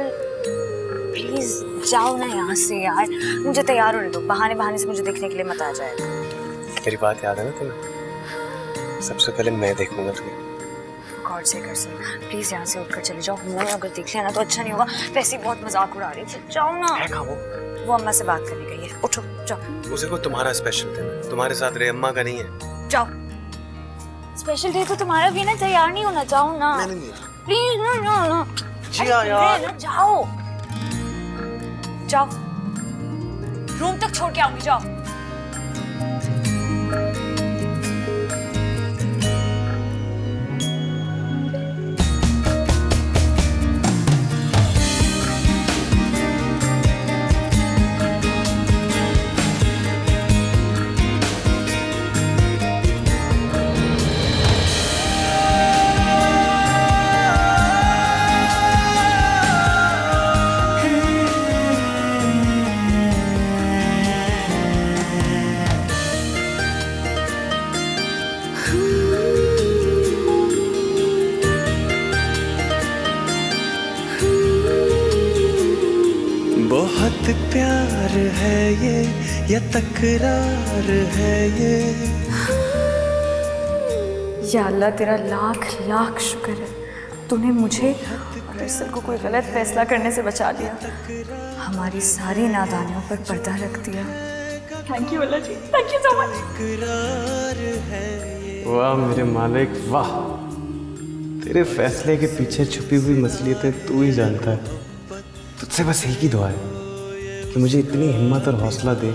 प्लीज जाओ ना यहाँ से यार, मुझे तैयार होने दो। बहाने बहाने से मुझे देखने के लिए मत आ जाएगा। मेरी बात याद है ना तुम्हें? सबसे पहले मैं देखूंगा तुम्हें। गॉड से कर सर, प्लीज यहाँ से उठकर चले जाओ। मैं अगर देख लिया ना तो अच्छा नहीं होगा। वैसे ही बहुत मजाक उड़ा रही थी, जाओ ना। है कहाँ वो अम्मा से बात करने गई है, उठो जाओ। उसे को तुम्हारा स्पेशल दिन है, तुम्हारे साथ रे अम्मा का नहीं है। जाओ, स्पेशल डे तो तुम्हारा भी ना, तैयार नहीं होना, जाओ ना प्लीज ना। ना जिया यार, जाओ जाओ, रूम तक छोड़ के आऊंगी, जाओ। बहुत प्यार है ये या तकरार है ये। या अल्लाह तेरा लाख लाख शुक्र है, तूने मुझे और अरसल को कोई गलत फैसला करने से बचा लिया, हमारी सारी नादानियों पर पर्दा रख दिया। Thank you Allah ji, thank you so much. वाह मेरे मालिक वाह, तेरे फैसले के पीछे छुपी हुई मसलियतें तू ही जानता है। तुझसे बस एक ही दुआ है कि मुझे इतनी हिम्मत और हौसला दे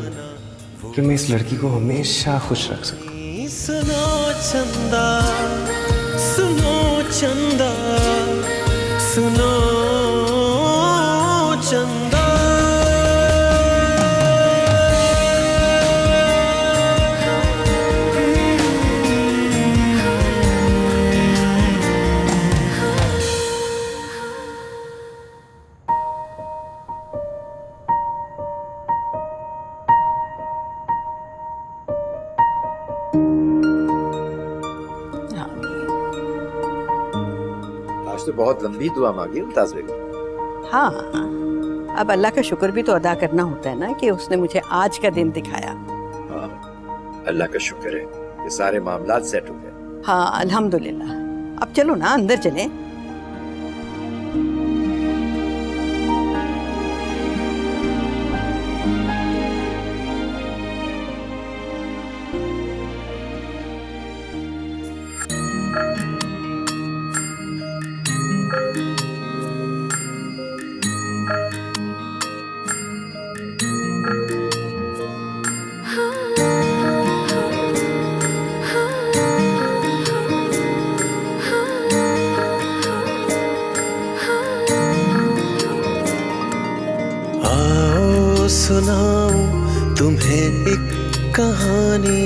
कि मैं इस लड़की को हमेशा खुश रख सकूं। सुनो चंदा, सुनो चंदा, सुनो चंदा। आज तो बहुत लंबी दुआ मांगी मुमताज बेगम। हाँ, अब अल्लाह का शुक्र भी तो अदा करना होता है ना कि उसने मुझे आज का दिन दिखाया। हाँ, अल्लाह का शुक्र है कि सारे मामलात सेट हो गए। हाँ अल्हम्दुलिल्लाह। अब चलो ना अंदर चलें। सुनाऊं तुम्हें एक कहानी,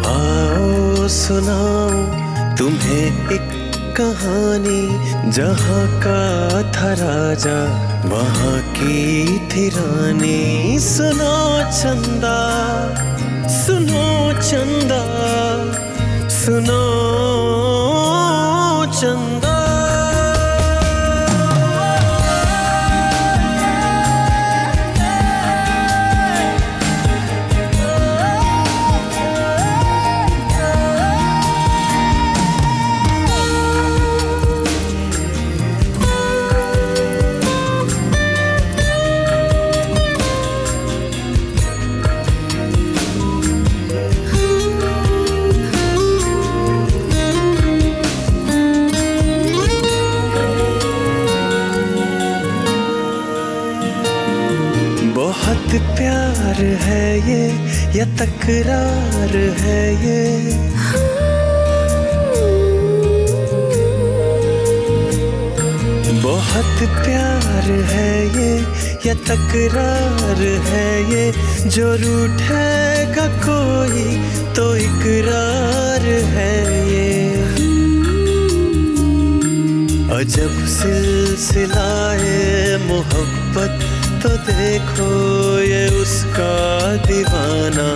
आओ सुनाऊं तुम्हें एक कहानी। जहाँ का था राजा वहाँ की थी रानी। सुनो चंदा, सुनो चंदा, सुनो चंदा। बहुत प्यार है ये या तकरार है ये। बहुत प्यार है ये या तकरार है ये। जो रूठेगा कोई तो इकरार है ये। अजब सिलसिलाए मोहब्बत तो देखो ये उसका दीवाना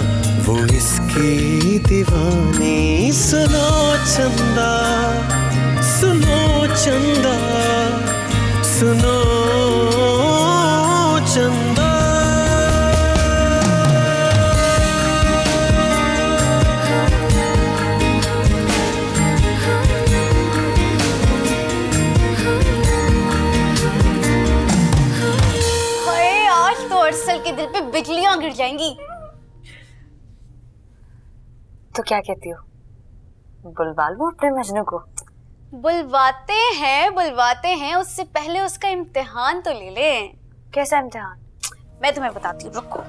वो इसकी दीवानी। सुनो चंदा, सुनो चंदा, सुनो चंदा। अरसल के दिल पे बिजलियां गिर जाएंगी। तो क्या कहती हो, बुलवा लूं अपने मजनू को? बुलवाते हैं, उससे पहले उसका इम्तिहान तो ले ले। कैसा इम्तिहान? मैं तुम्हें बताती हूँ, रुको।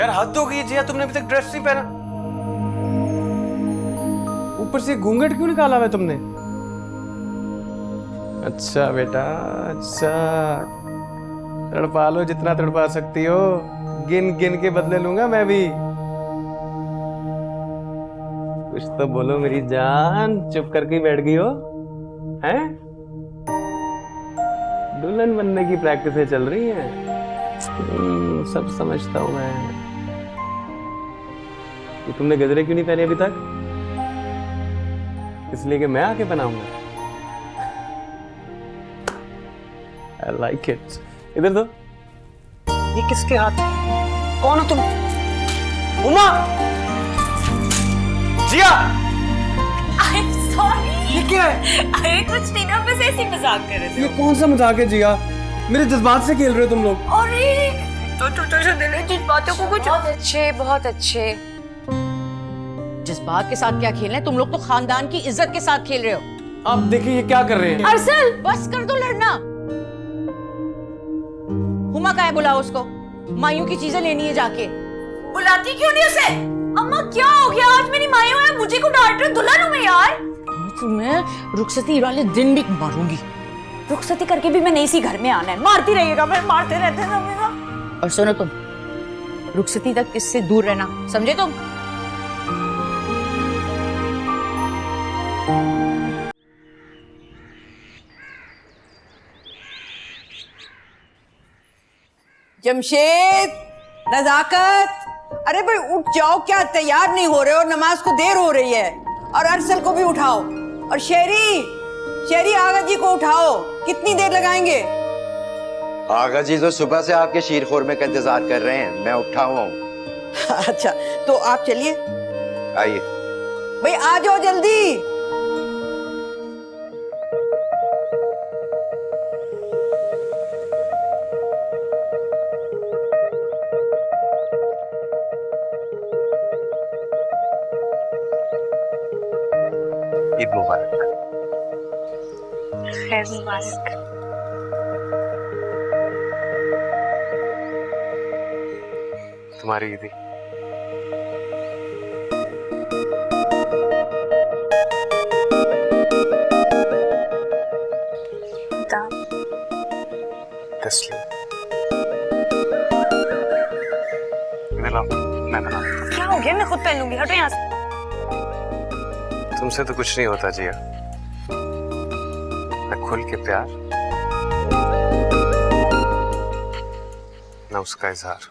यार हद हो गई जिया, तुमने अभी तक ड्रेस नहीं पहना, ऊपर से घूंघट क्यों निकाला है तुमने? अच्छा बेटा अच्छा, तड़पा लो जितना तड़पा सकती हो, गिन गिन के बदले लूंगा मैं भी। कुछ तो बोलो मेरी जान, चुप करके बैठ गई हो हैं? दुल्हन बनने की प्रैक्टिसें चल रही हैं। सब समझता हूं मैं। कि तुमने गजरे क्यों नहीं पहने अभी तक? इसलिए कि मैं आके बनाऊंगा। I like it. इधर दो। ये किसके हाथ? कौन हो तुम? उमा! जिया! I'm sorry. ये क्या है? अरे कुछ नहीं ना, बस ऐसे ही मजाक कर रहे थे। ये कौन सा मजाक है जिया? मेरे जज्बात से खेल रहे हो तुम लोग। अरे तो छोटे से दिल है, जिन बातों को कुछ बहुत अच्छे। जज्बात के साथ क्या खेलना है? तुम लोग तो खानदान की इज्जत के साथ खेल रहे हो। आप देखिए ये क्या कर रहे हैं। अरसल, बस कर दो लड़ना। हुमा का है, बुलाओ उसको। मायूं की चीजें लेनी है जाके। बुलाती क्यों नहीं उसे? अम्मा क्या हो गया? आज मेरी मायूं है, मुझे को डांट रहे हो? दुल्हन हूं मैं यार। तुम्हें रुखसती वाले दिन भी मारूंगी। रुखसती करके भी मैं नहीं सी घर में आना है। मारती रहिएगा, मैं मारते रहते हैं। और सुनो तुम, रुखसती तक इससे दूर रहना, समझे तुम? जमशेद, नजाकत, अरे भाई उठ जाओ, क्या तैयार नहीं हो रहे हो? नमाज को देर हो रही है। और अरसल को भी उठाओ। और शेरी आगा जी को उठाओ। कितनी देर लगाएंगे? आगा जी तो सुबह से आपके शीरखोरमे का इंतजार कर रहे हैं, मैं उठा हुआ हूँ। अच्छा तो आप चलिए। आइए भाई आ जाओ जल्दी। ईद मुबारक। खैर मुबारक। तुम्हारी ईदी। तस्लीम, इधर लाओ, मैं बनाऊं। क्या हो गया? मैं खुद पहन लूंगी, हटो यहाँ से। तुमसे तो कुछ नहीं होता जिया। न खुल के प्यार, न उसका इजहार।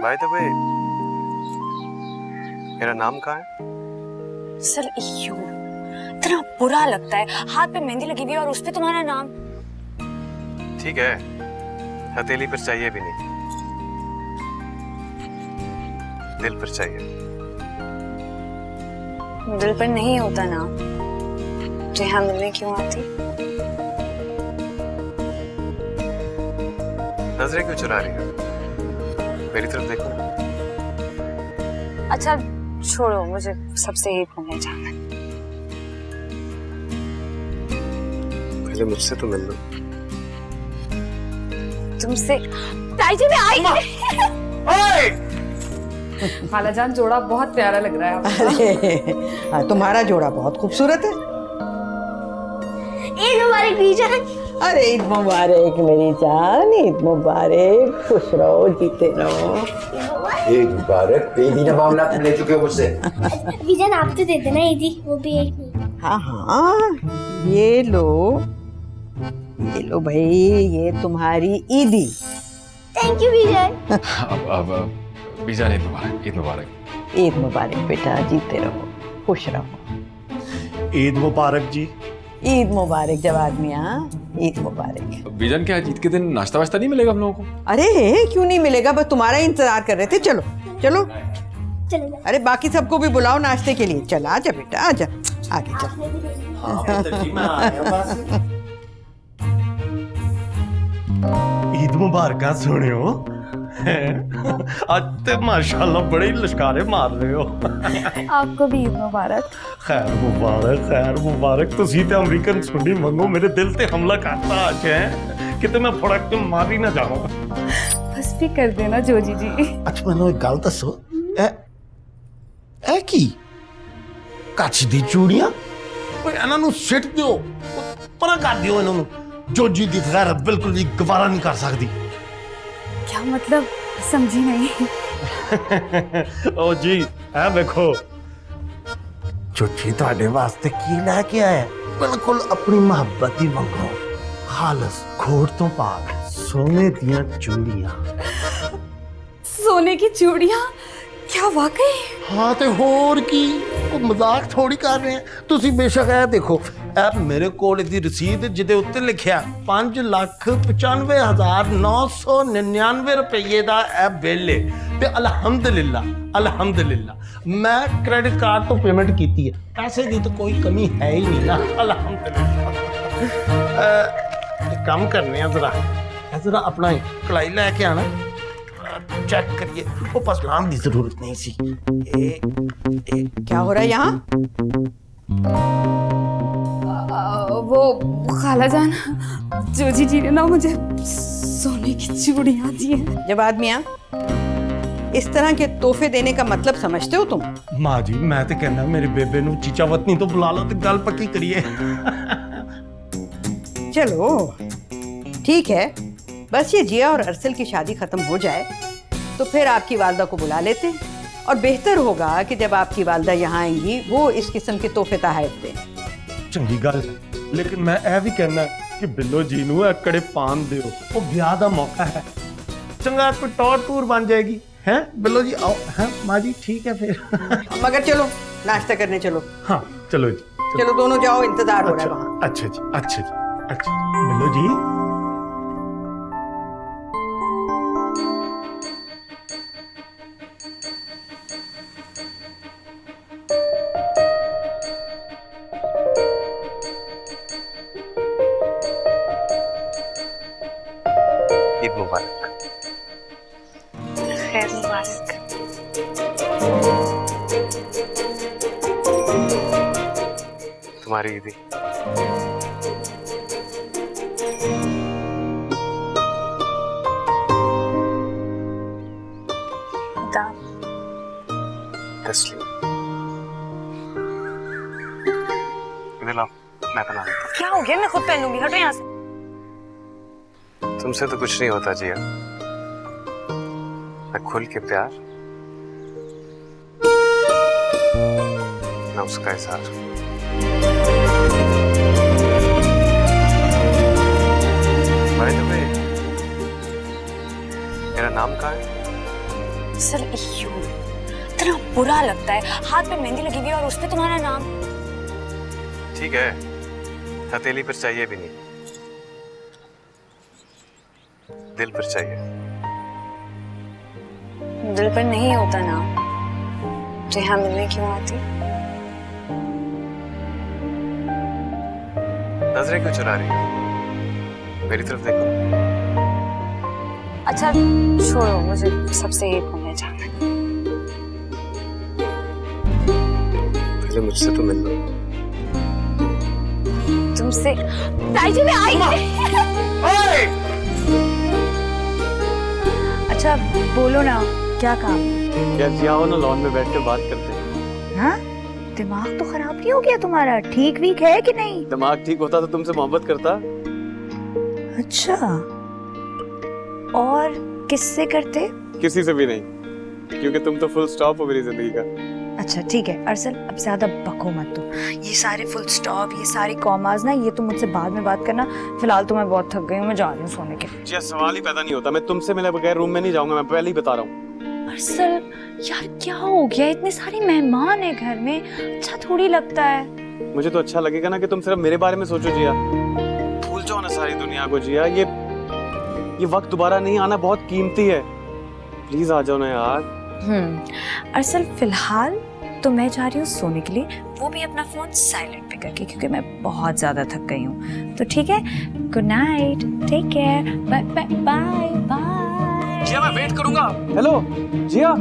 बाय द वे, मेरा नाम कहाँ है? सर यू इतना बुरा लगता है। हाथ पे मेहंदी लगी हुई है और उस पे तुम्हारा नाम। ठीक है, हथेली पर चाहिए भी नहीं, दिल पर चाहिए। दिल पर नहीं होता नाम तो यहाँ मिलने क्यों आती? नजरें क्यों चुरा रही हो? मेरी तरफ देखो ना। अच्छा छोड़ो, मुझे सबसे ही घूमने जाना है। पहले मुझसे तो मिल लो। तुमसे ताई जी मैं आई। खालाजान जोड़ा बहुत प्यारा लग रहा है आपका। अरे तुम्हारा जोड़ा बहुत खूबसूरत है। ईद मुबारक बीजान। अरे ईद मुबारक मेरी जान, ईद मुबारक, खुश रहो, जीते रहो। ईद मुबारक। बेदीना मामला तुम ले चुके हो मुझसे। बीजान आप तो दे देना ईदी, वो भी एक नहीं। हाँ हाँ, ये लो भाई, ये तुम्हारी ईदी। थैंक यू बीजान। अब बीजान ईद मुबारक, ईद मुबारक। ईद मुबारक बेटा, जीते रहो, खुश रहो। ईद मुबारक जी। ईद मुबारक जवाद मियाँ, ईद मुबारक। बीजान क्या ईद के दिन नाश्ता वाश्ता नहीं मिलेगा हम लोगों को? अरे क्यों नहीं मिलेगा, बस तुम्हारा इंतजार कर रहे थे। चलो चलो चलो। अरे बाकी सबको भी बुलाओ नाश्ते के लिए। चल आजा बेटा, आजा, आगे चल। ईद मुबारक सुनियो। आज तो माशाल्लाह बड़े ही लश्कारे मार रहे हो। आपको भी ईद मुबारक। खैर मुबारक। तुसी ते अमेरिकन सुनी मंगो, मेरे दिल ते हमला करता आज है कि ते मैं फड़क के मार ही ना जावां। बस भी कर देना जोजी जी। अच्छा मैंने एक गल दसो, ए की ਕੱਚ ਦੀ ਚੂੜੀਆਂ? ਓਏ ਇਹਨਾਂ ਨੂੰ ਸਿੱਟ ਦਿਓ, ਪਰਾਂ ਕਰ ਦਿਓ ਇਹਨਾਂ ਨੂੰ। ਜੋਜੀ ਦੀ ਗੈਰਤ ਬਿਲਕੁਲ ਵੀ ਗਵਾਰਾ ਨਹੀਂ ਕਰ ਸਕਦੀ। क्या मतलब? समझी नहीं। ओ जी है देखो, चोची ਤੁਹਾਡੇ ਵਾਸਤੇ ਕੀ ਲੈ ਕੇ ਆਇਆ ਬਿਲਕੁਲ ਆਪਣੀ ਮੁਹੱਬਤ ਦੀ ਮੰਗੋ ਖਾਲਸ ਖੋੜ ਤੋਂ ਪਾਕ सोने दियां चूड़ियां सोने की चूड़ियां क्या वाकई हाँ तो होर की वो मजाक थोड़ी कर रहे हैं तुसी बेशक है देखो ऐ मेरे कोल दी रसीद जिदे उत्ते लिखिया 5,95,999 रुपये दा ऐ बिल है ते अल्हम्दुलिल्लाह मैं क्रेडिट कार्ड तो पेमेंट कीती है पैसे की तो कोई कमी है ही नहीं ना अल्हम्दुलिल्लाह काम करने हैं जरा अपना कलाई लैके आना चेक करिए वो पसलान की जरूरत नहीं सी क्या हो रहा है यहाँ वो खालाजान जोजी जी ने ना मुझे सोने की चूड़ियां दी हैं। जब आदमियाँ इस तरह के तोहफे देने का मतलब समझते हो तुम? माँ जी मैं तो कहना मेरे बेबे नू चीचा वतनी तो बुला लो तो गल पक्की करिए चलो ठीक है बस ये जिया और अरसल की शादी खत्म हो जाए तो फिर आपकी वालदा को बुला लेते हैं और बेहतर होगा कि जब आपकी वालदा यहाँ आएंगी वो इस किस्म के तोहफे तहफ़ दें। चंगी गल लेकिन मैं यह भी कहना कि बिल्लो जी नू कड़े पान दियो वो ब्याह दा मौका है चंगा कोई टॉर टूर बन जाएगी हैं बिल्लो जी आओ हैं माँ जी ठीक है फिर मगर चलो नाश्ता करने चलो। हाँ चलो जी चलो दोनों जाओ इंतजार हो रहा है वहाँ। अच्छा जी अच्छा बिल्लो जी ईद मुबारक। खैर मुबारक। तुम्हारी ईदी। तस्लीम। इधर लाओ, मैं पहना देता हूँ। क्या हो गया? मैं खुद पहनूंगी, हटो यहाँ से। तुमसे तो कुछ नहीं होता जिया। मैं खुल के प्यार ना उसका इज़हार। भाई तो भाई मेरा नाम कहाँ है? सर यू इतना बुरा लगता है, हाथ पे मेहंदी लगी हुई है और उस पे तुम्हारा नाम। ठीक है, हथेली पर चाहिए भी नहीं, दिल पर चाहिए। दिल पर नहीं होता ना तो यहाँ मिलने क्यों आती? नजरें क्यों चुरा रही हो? मेरी तरफ देखो। अच्छा छोड़ो, मुझे सबसे एक मिलने जाना है। पहले मुझसे तो मिल लो। तुमसे ताईजी मैं आई। अच्छा बोलो ना, क्या काम? क्या जिया हो ना, लॉन में बैठ कर बात करते हैं। हाँ? दिमाग तो खराब नहीं हो गया तुम्हारा? ठीक वीक है कि नहीं? दिमाग ठीक होता तो तुमसे मोहब्बत करता। अच्छा, और किससे करते? किसी से भी नहीं, क्योंकि तुम तो फुल स्टॉप हो मेरी जिंदगी का। अच्छा ठीक है अरसल, अब ज्यादा बको मत दो। ये सारे फुल स्टॉप, ये सारी कॉमाज ना, ये तुम मुझसे बाद में बात करना। फिलहाल तो मैं बहुत थक गई हूँ, मैं जा रही हूँ सोने के। जी सवाल ही पैदा नहीं होता, मैं तुमसे मिले बगैर रूम में नहीं जाऊंगा, मैं पहले ही बता रहा हूँ। अरसल यार क्या हो गया? इतने सारे मेहमान है घर में, अच्छा थोड़ी लगता है। मुझे तो अच्छा लगेगा ना कि तुम सिर्फ मेरे बारे में सोचो जिया। भूल जाओ ना सारी दुनिया को जिया। ये वक्त दोबारा नहीं आना बहुत कीमती है, प्लीज आ जाओ ना यार। अरसल फिलहाल तो मैं जा रही हूँ सोने के लिए, वो भी अपना फोन साइलेंट पे करके, क्योंकि मैं बहुत ज्यादा थक गई हूँ। तो ठीक है, good night, take care, bye bye bye bye. Jiya मैं वेट करूंगा। हेलो जिया।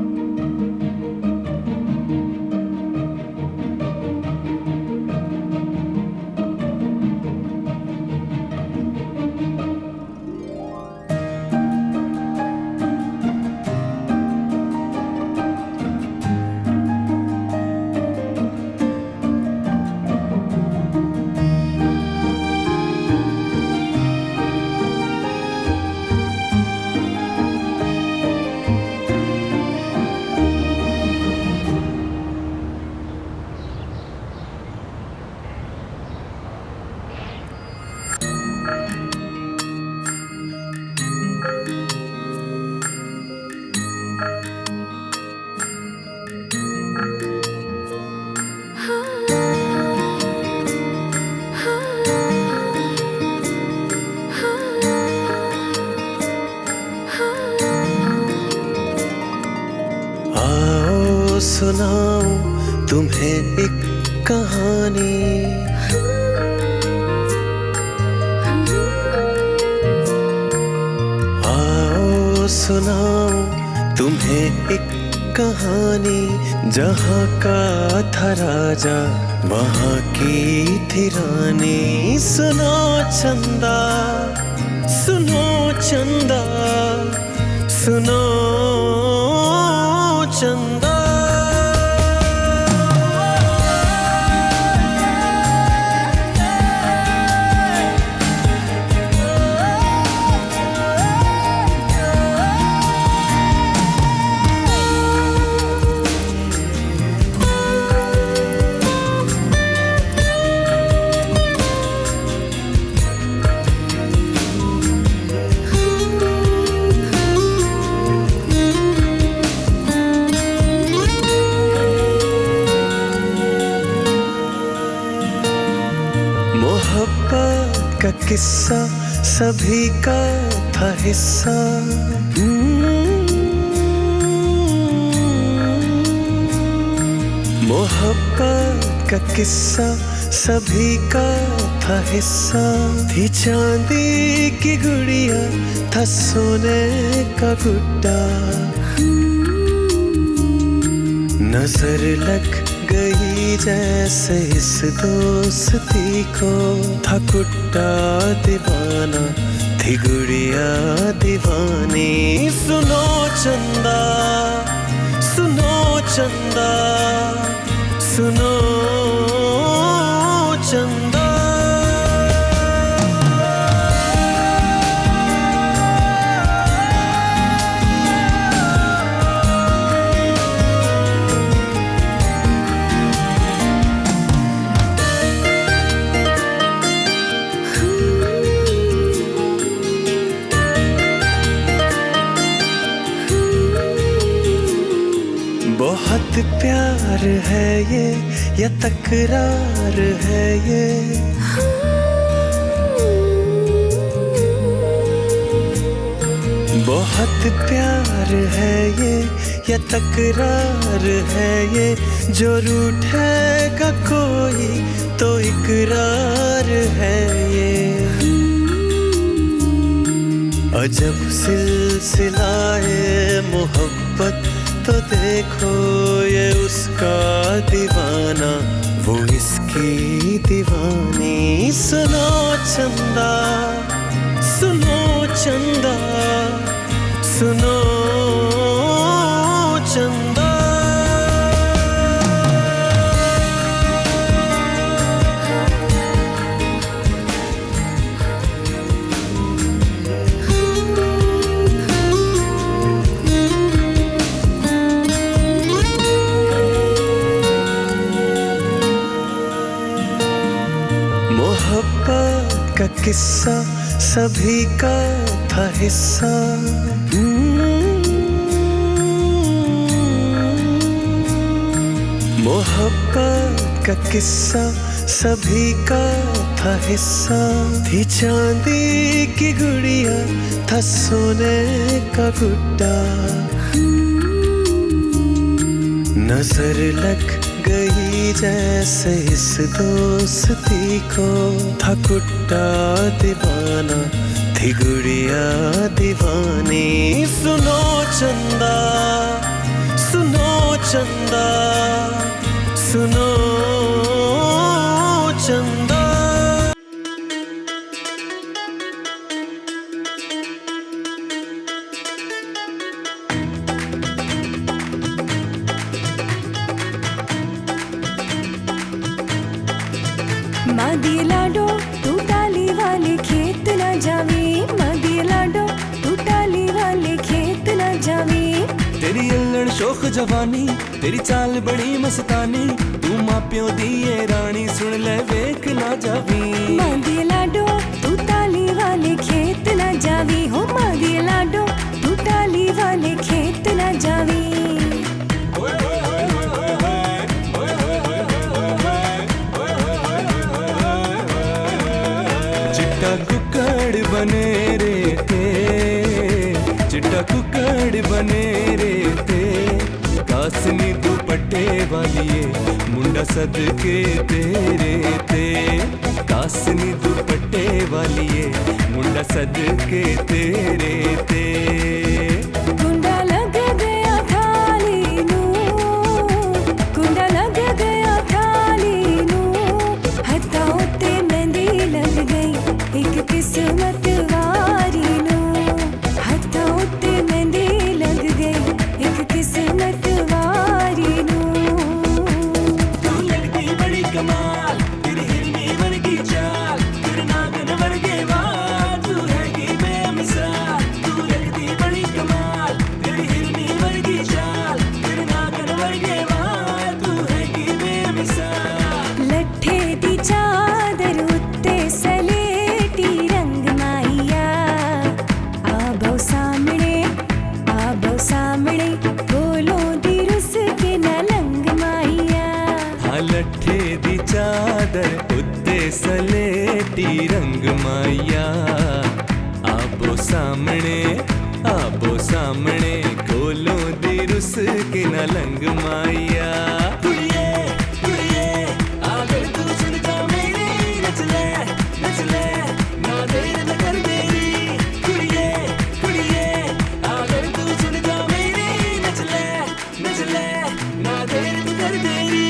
तुम्हें एक कहानी। आओ सुनाऊं तुम्हें एक कहानी, जहाँ का था राजा वहाँ की थी रानी। सुनो चंदा, सुनो चंदा, सुनो चंदा। मोहब्बत का किस्सा सभी का था हिस्सा। मोहब्बत का किस्सा सभी का था हिस्सा। थी चांदी की गुड़िया, था सोने का गुड्डा। नजर लग गई जैसे इस दोस्ती को, था गुड्डा दीवाना, थी गुड़िया दीवानी। सुनो चंदा, सुनो चंदा, सुनो चंदा। बहुत प्यार है ये या तकरार है ये, बहुत प्यार है ये या तकरार है ये। जो रूठेगा कोई तो इकरार है ये। अजब सिलसिलाए मोहब्बत तो देखो ये उसका दीवाना, वो इसकी दीवानी। सुनो चंदा, सुनो चंदा, सुनो चंदा। मोहब्बत का किस्सा सभी का था हिस्सा। मोहब्बत का किस्सा सभी का था हिस्सा। थी चांदी की गुड़िया, था सोने का गुड्डा। नजर लग गई जैसे इस दोस्ती को, था गुड्डा दीवाना, थी गुड़िया दीवानी। सुनो चंदा, सुनो चंदा, सुनो चंदा। मादी लाडो तू टाली वाले खेत ना जावी, मादी लाडो तू टाली वाले खेत ना जावी। तेरी अल्लड़ शोख जवानी, तेरी चाल बड़ी मस्तानी, तू मापियों दी ये रानी, सुन ले वेख ना जावी। मादी लाडो तू टाली वाले खेत ना जावी, हो मादी लाडो तू टाली वाले खेत ना जावी। कुकड़ बने रे थे, चिट्टा कुकड़ बने रे थे। कासनी दुपट्टे वालिए मुंडा सदके तेरे ते कासनी दुपट्टे वालिए मुंडा सदके तेरे ते कुंडा लग गया थाली नू कुंडा लग गया थाली नू हथां ते मेहंदी लग गई एक किस्मत वारी नू हथां ते मेहंदी लग गई एक किस्मत वारी नू तू लगदी बड़ी कमाल तेरी हिरनी वर्गी चाल तेरे नागन वर्गे वाल तू हैगी बेमिसाल तू लगदी बड़ी कमाल तेरी हिरनी वर्गी चाल तेरे नागन वर्गे वाल तू हैगी बेमिसाल लट्ठे दी चादर उत्ते सलेटी रंग माहिया आबो सामने बोलो दी रुस के न लंग माहिया हाँ लट्ठे दी चादर उत्ते सलेटी रंग माया आबो सामने खोलो दी रुस के न लंग माया कुड़िए कुड़िए आगर तू सुन जा मेरी नच ले ना देर न कर देरी कुड़िए कुड़िए आगर तू सुन जा मेरी नच ले ना देर न कर देरी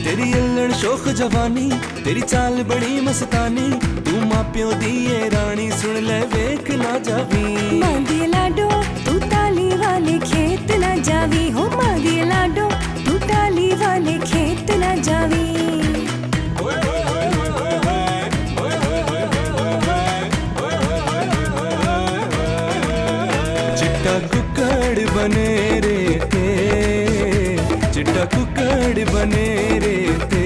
तेरी अल्लड़ शोख जवानी तेरी चाल बड़ी मस्तानी तू मापियों दी ये रानी सुन ले वेख ना जावी मांदी लाडो तू ताली वाले खेत ना जावी हो मांदी लाडो तू ताली वाले खेत ना जावी चिट्टा कुकड़ बने रे थे चिट्टा कुकड़ बने रे थे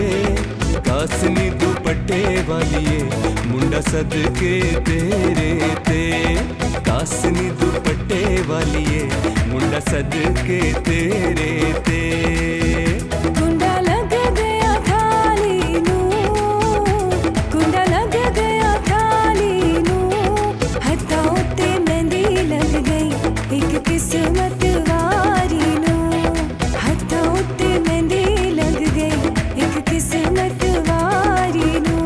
कासनी दुपट्टे वालिए मुंडा सदके तेरे ते कासनी दुपट्टे वालिए मुंडा सदके तेरे ते कुंडा लग गया थाली नू कुंडा लग गया थाली नू हथां ते मेहंदी लग गई एक किस्मत वारी नू हथां ते मेहंदी लग गई एक किस्मत वारी नू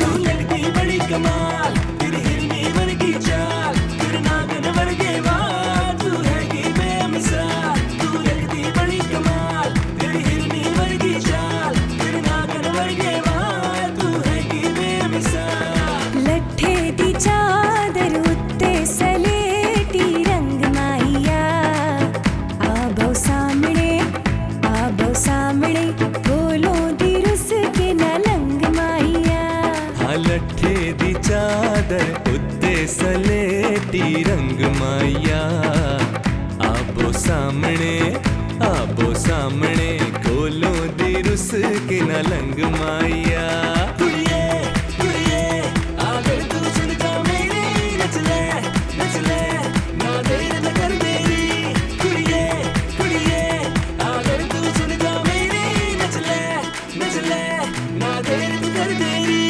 तू लगदी बड़ी कमाल तेरी हिरनी वर्गी चाल तेरे नागन वर्गे वाल तू हैगी बेमिसाल तू लगदी बड़ी कमाल तेरी हिरनी वर्गी चाल तेरे नागन वर्गे वाल तू हैगी बेमिसाल लट्ठे दी चादर उत्ते सलेटी रंग माहिया आबो सामने बोलो दी रुस के न लंग माहिया हाँ लट्ठे दी चादर उत्ते सलेटी रंग माया आबो सामने खोलो दी रुस के न लंग माया कुड़िए कुड़िए आगर तू सुन जा मेरी नच ले ना देर न कर देरी कुड़िए कुड़िए आगर तू सुन जा मेरी नच ले ना देर न कर देरी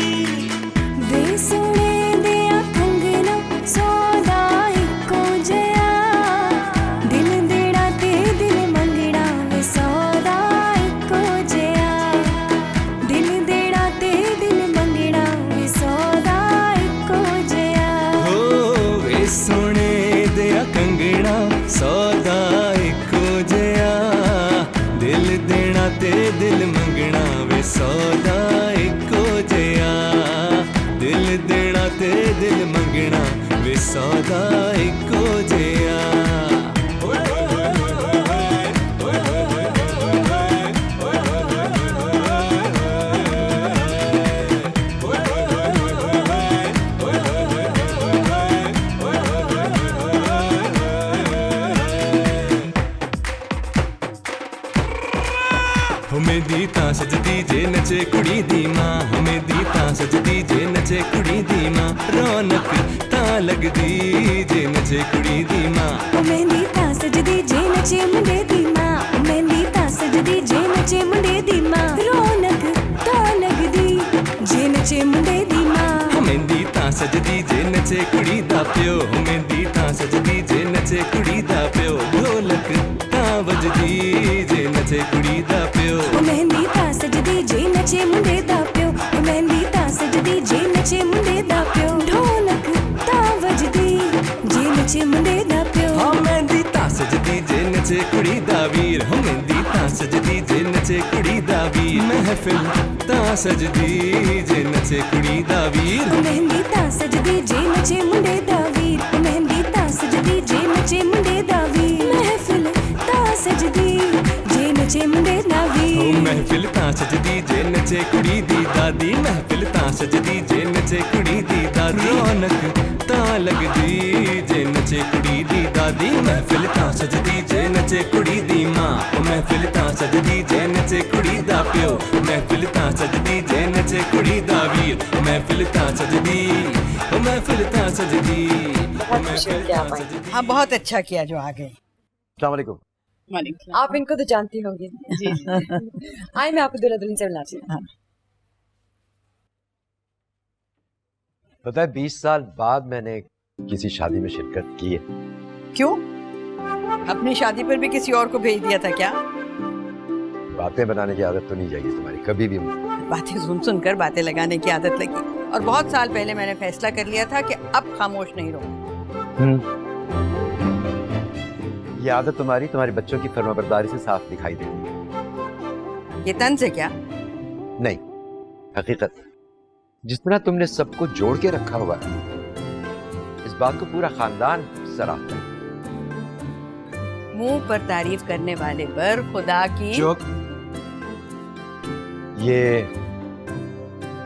वे सुने दिया कंगना सौदा इको जया दिल देड़ा ते दिल मंगड़ा वे सौदा इको जया दिल देड़ा ते दिल मंगड़ा वे सौदा इको जया हो वे सोने दिया कंगना सौदा इको जया दिल देना ते दिल मंगना वे सौदा इको जया दिल देना ते दिल मंगना वे सौदा इको जया हमें दी तां सजदी जे नचे कुड़ी दी मां हमें दी तां सजदी जे नचे कुड़ी दी मां रौनक तां लगदी जे नचे कुड़ी दी मां मेहंदी तां सजदी जे नचे मुंडे दी मां मेहंदी तां सजदी जे नचे मुंडे दी मां रौनक तां लगदी जे नचे मुंडे दी मां मेहंदी तां सजदी जे नचे कुड़ी दा प्यो मेहंदी तां सजदी जे नचे कुड़ी दा प्यो ढोलक तां वजदी जे नचे कुड़ी दा प्यो मेहंदी नचे मुंडे दा प्यो मेहंदी ता सजदी जे नचे मुंडे दा प्यो ढोलक ता वजदी जे नचे मुंडे दा प्यो हाँ मेहंदी ता सजदी जे नचे कुड़ी दा वीर हो मेहंदी ता सजदी जे नचे कुड़ी दा वीर महफिल ता सजदी जे नचे कुड़ी दा वीर मेहंदी ता सजदी जे नचे मुंडे दा वीर मेहंदी ता सजदी जे नचे मुंडे दा वीर महफिल ता सजदी जे नचे मुंडे दा वीर महफिल ता सजदी जे नचे कुड़ी दी दादी महफिल ता सजदी जे नचे कुड़ी दी दादी रौनक ता लगदी जे नचे कुड़ी दी दादी महफिल ता सजदी जे नचे कुड़ी दी मां महफिल ता सजदी जे नचे कुड़ी दा प्यो महफिल ता सजदी जे नचे कुड़ी दा वीर महफिल ता सजदी महफिल ता सजदी हाँ बहुत अच्छा किया जो आ गई। अस्सलाम वालेकुम। आप इनको तो जानती होंगी। जी आए मैं आपको दूल्हा दुल्हन से मिलाती हूँ। पता है 20 साल बाद मैंने किसी शादी में शिरकत की है। क्यों? अपनी शादी पर भी किसी और को भेज दिया था क्या? बातें बनाने की आदत तो नहीं जाएगी तुम्हारी कभी भी। बातें सुन कर बातें लगाने की आदत लगी और बहुत साल पहले मैंने फैसला कर लिया था कि अब खामोश नहीं रहूंगी। ये आदत तुम्हारी बच्चों की फर्माबरदारी से साफ दिखाई देती है। ये तन से क्या? नहीं, हकीकत जिस तरह तुमने सबको जोड़ के रखा हुआ है इस बात को पूरा खानदान सराहता है। मुंह पर तारीफ करने वाले पर खुदा की चुप। ये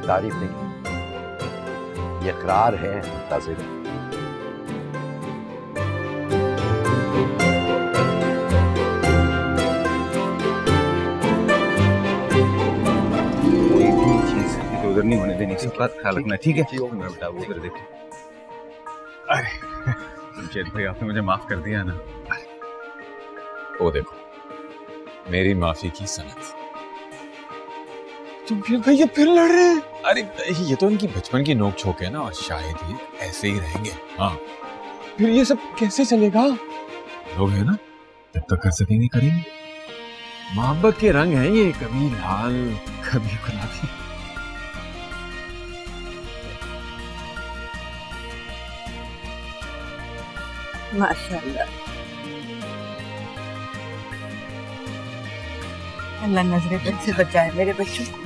तारीफ नहीं, ये इकरार है ताज़िर। उधर नहीं होने देनी, इसका बात ख्याल रखना, ठीक है? मैं बेटा वो उधर देख। अरे जमशेद भाई आपने मुझे माफ कर दिया ना। वो देखो मेरी माफी की सनत। जमशेद भाई ये फिर लड़ रहे हैं। अरे ये तो इनकी बचपन की नोक झोंक है ना, और शायद ये ऐसे ही रहेंगे। हाँ फिर ये सब कैसे चलेगा? लोग है ना, जब तक कर सकेंगे करेंगे। मोहब्बत के रंग हैं ये, कभी लाल कभी गुलाबी। माशाल्लाह। अल्लाह नजरे बद से बचाए मेरे बच्चों को,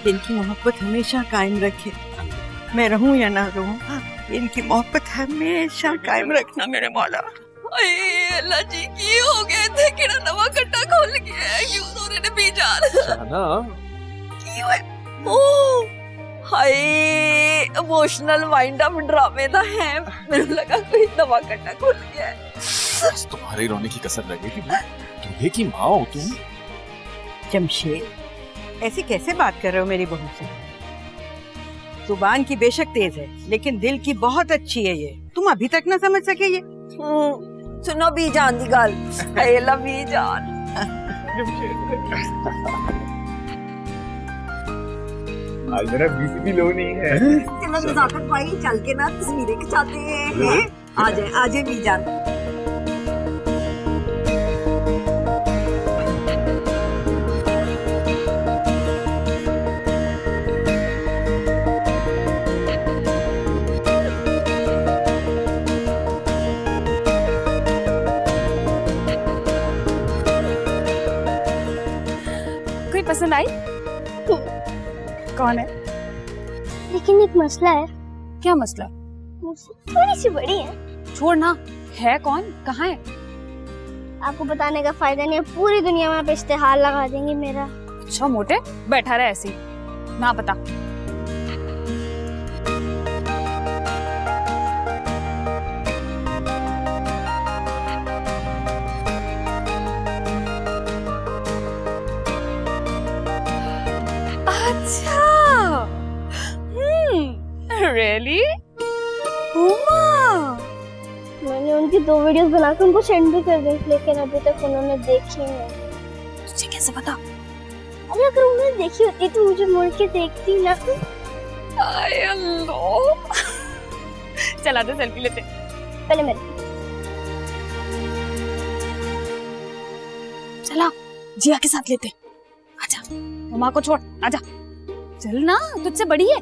इनकी मोहब्बत हमेशा कायम रखे। मैं रहूं या ना रहूं, इनकी मोहब्बत हमेशा कायम रखना मेरे मौला। अल्लाह जी की हो गए थे कि नवा कट्टा खोल गया है क्यों दोरे ने बीजान की होए ओ हाय इमोशनल वाइंड अप ड्रामे दा है। मेरे लगा कोई नवा कट्टा खोल गया है। बस तुम्हारी रोने की कसर लगेगी। दूल्हे की माँ हो तुम। जमशेद ऐसे कैसे बात कर रहे हो मेरी बहू से? जुबान की बेशक तेज है लेकिन दिल की बहुत अच्छी है ये। तुम अभी तक ना समझ सके ये? सुनो बीजान दी गल। हाय अल्लाह बीजान। आज मेरा बीपी भी लो नहीं है। चलो नजाकत भाई चल के ना तस्वीरें खिंचाते हैं। आ जाए बीजान। कोई पसंद आई? कौन है? लेकिन एक मसला है। क्या मसला? थोड़ी सी बड़ी है। छोड़ना। है कौन? कहाँ है? आपको बताने का फायदा नहीं है, पूरी दुनिया में आप इश्तेहार लगा देंगे मेरा। अच्छा मोटे बैठा रहे ऐसे ही, ना पता। अच्छा रियली? मैंने उनकी 2 वीडियोस बनाकर उनको सेंड भी कर दी लेकिन अभी तक उन्होंने देखी नहीं। तुझे कैसे पता? अरे अगर उन्होंने देखी होती तो मुझे मुड़ के देखती ना। आय अल्लाह। चला दे सेल्फी लेते। पहले मेरे चला जिया के साथ लेते। आजा। माँ को छोड़, आजा। चल ना, तुझसे बड़ी है।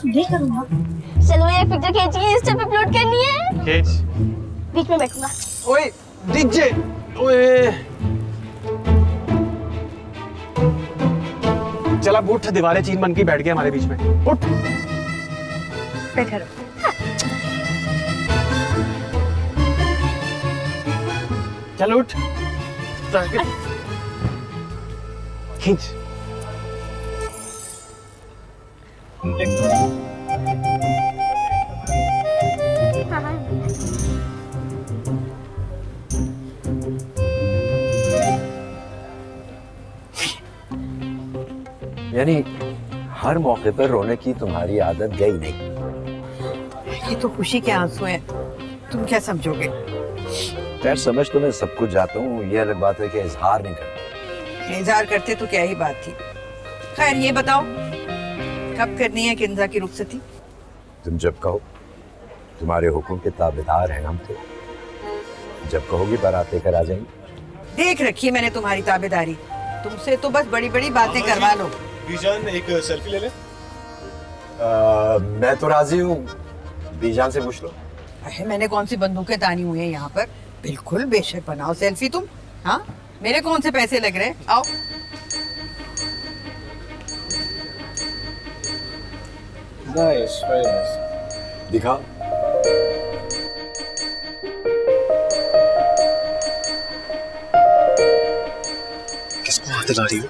नहीं करूँगा। चलो ये पिक्चर खींचिए, इंस्टा पे अपलोड करनी है। खींच। बीच में बैठूंगा। ओए डीजे, ओए चला उठ, दीवारें चीन बन के बैठ गया हमारे बीच में। उठ बैठा रहो। चल उठ, खींच। यानी हर मौके पर रोने की तुम्हारी आदत गई नहीं। ये तो खुशी के आंसू हैं, तुम क्या समझोगे? खैर समझ तो मैं सब कुछ जाता हूँ, ये अलग बात है कि इजहार नहीं करता। इजहार करते तो क्या ही बात थी। खैर ये बताओ, कब करनी है किंजा की रुखसती? तुम जब कहो, तुम्हारे हुक्म के ताबेदार हैं हम तो। जब कहोगी बारात लेकर आ जाएंगे। देख रखी है मैंने तुम्हारी ताबेदारी, तुमसे तो बस बड़ी बड़ी बातें करवा लो। बीजान एक सेल्फी ले ले। मैं तो राजी हूँ, बीजान से पूछ लो। अरे मैंने कौन सी बंदूकें तानी हुई है यहाँ पर? बिल्कुल बेशक बनाओ सेल्फी तुम। हाँ मेरे कौन से पैसे लग रहे हैं? आओ। Nice, very nice. दिखा। किसको हाथ दिला रही हो?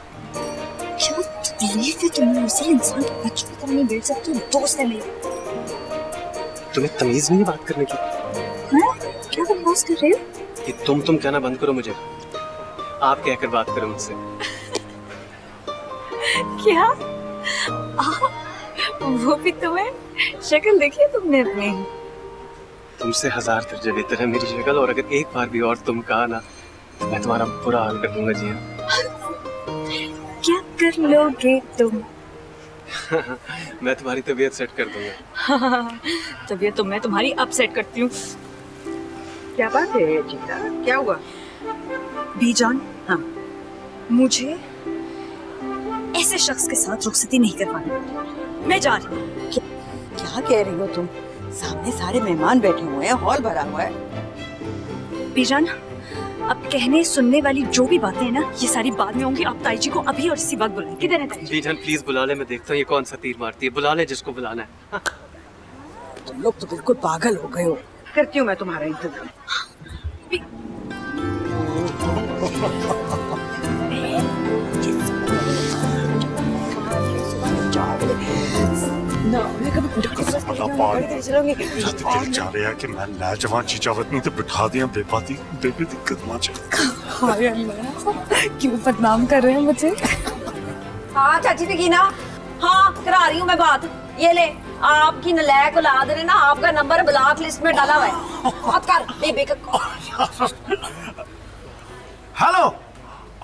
क्यों तकलीफ है तुम्हें? उसे इंसान को बच्चों की तरह नहीं बैठ सकते, दोस्त है मेरी। तुम्हें तमीज नहीं है बात करने की? हाँ? क्या बकवास कर रहे हो? ये तुम कहना बंद करो मुझे, आप कहकर बात करो मुझसे। क्या? वो भी तुम्हें? शक्ल देखी है तुमने अपनी? तुमसे 1000 दर्जे बेहतर है मेरी शक्ल, और अगर एक बार भी और तुम कहा ना तो मैं तुम्हारा बुरा हाल कर दूंगा जी। क्या कर लोगे तुम? मैं तुम्हारी तबीयत सेट कर दूंगा। तबीयत तो मैं तुम्हारी अपसेट करती हूँ। क्या बात है जीता, क्या हुआ? बीजान, हाँ मुझे ऐसे शख्स के साथ रुखसती नहीं करवानी। मैं जा रही हूँ। क्या कह रही हो तुम? सामने सारे मेहमान बैठे हुए हैं, हॉल भरा हुआ है। बीजान, अब कहने सुनने वाली जो भी बातें हैं ना, ये सारी बाद में होंगी। आप ताई जी को अभी और इसी वक्त बुलाएं। किधर है ताई जी? बीजान प्लीज बुला ले, मैं देखता हूँ ये कौन सा तीर मारती है। बुला ले जिसको बुलाना है। तुम लोग तो बिल्कुल पागल हो गए हो। करती हूँ मैं तुम्हारा इंतजाम। चाह रहा है कि मैं लाजवाब चीचावत नहीं तो बिठा दिया बेबाती बेबी दिक्कत ना हाय अल्लाह, क्यों बदनाम कर रहे हैं मुझे? हाँ चाची नगीना, हाँ करा रही हूँ मैं बात। ये ले, आपकी नलायक औलाद ने ना आपका नंबर ब्लॉक लिस्ट में डाला हुआ है। बात कर बेबे का। हेलो,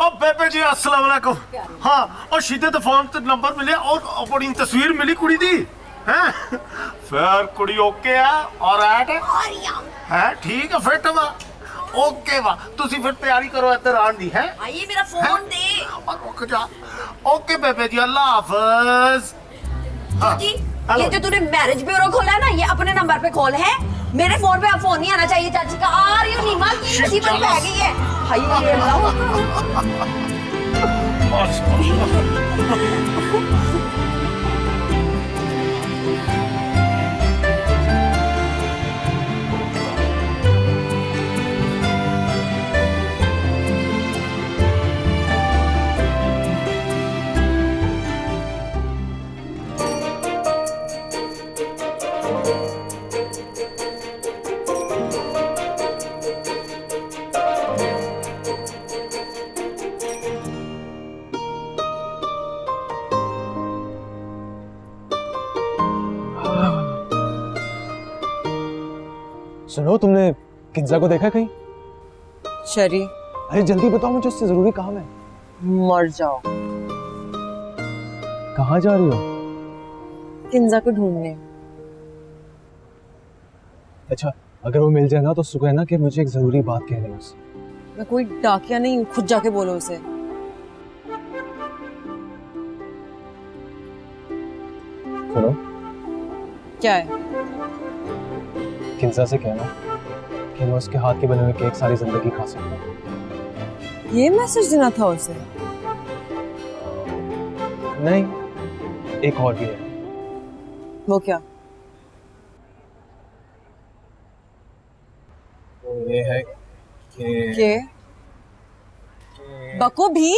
ओ बेबे जी अस्सलाम वालेकुम। हाँ और सीधे तो फोन ते नंबर मिले और बड़ी तस्वीर मिली कुड़ी दी हैं। फिर कुड़ी ओके है और ऐट है ठीक है फिट वा ओके वा। तुसी फिर तैयारी करो इधर आन दी है। आइए मेरा फोन दे और रुक जा। ओके बेबे जी अल्लाह हाफिज। हाँ जी, ये जो तूने मैरिज ब्यूरो खोला है ना, ये अपने नंबर पे खोल है। मेरे फोन पे अब फोन नहीं आना चाहिए चाची का। आ रही हूँ नीमा की मुसीबत पै गई है। हाय अल्लाह। सुनो, तुमने किंजा को देखा कहीं? शरी, अरे जल्दी बताओ, मुझे उससे जरूरी काम है। मर जाओ। कहाँ जा रही हो? किंजा को ढूंढने। अच्छा, अगर वो मिल जाए ना तो सुबह ना कि मुझे एक जरूरी बात कहनी है उससे। मैं कोई डाकिया नहीं हूँ, खुद जाके बोलो उसे। सुनो, क्या है? किंजा से कहना कि मैं उसके हाथ के बने हुए केक सारी जिंदगी खा सकता हूँ। ये मैसेज देना था उसे? नहीं, एक और भी है। वो क्या? वो ये है कि बको भी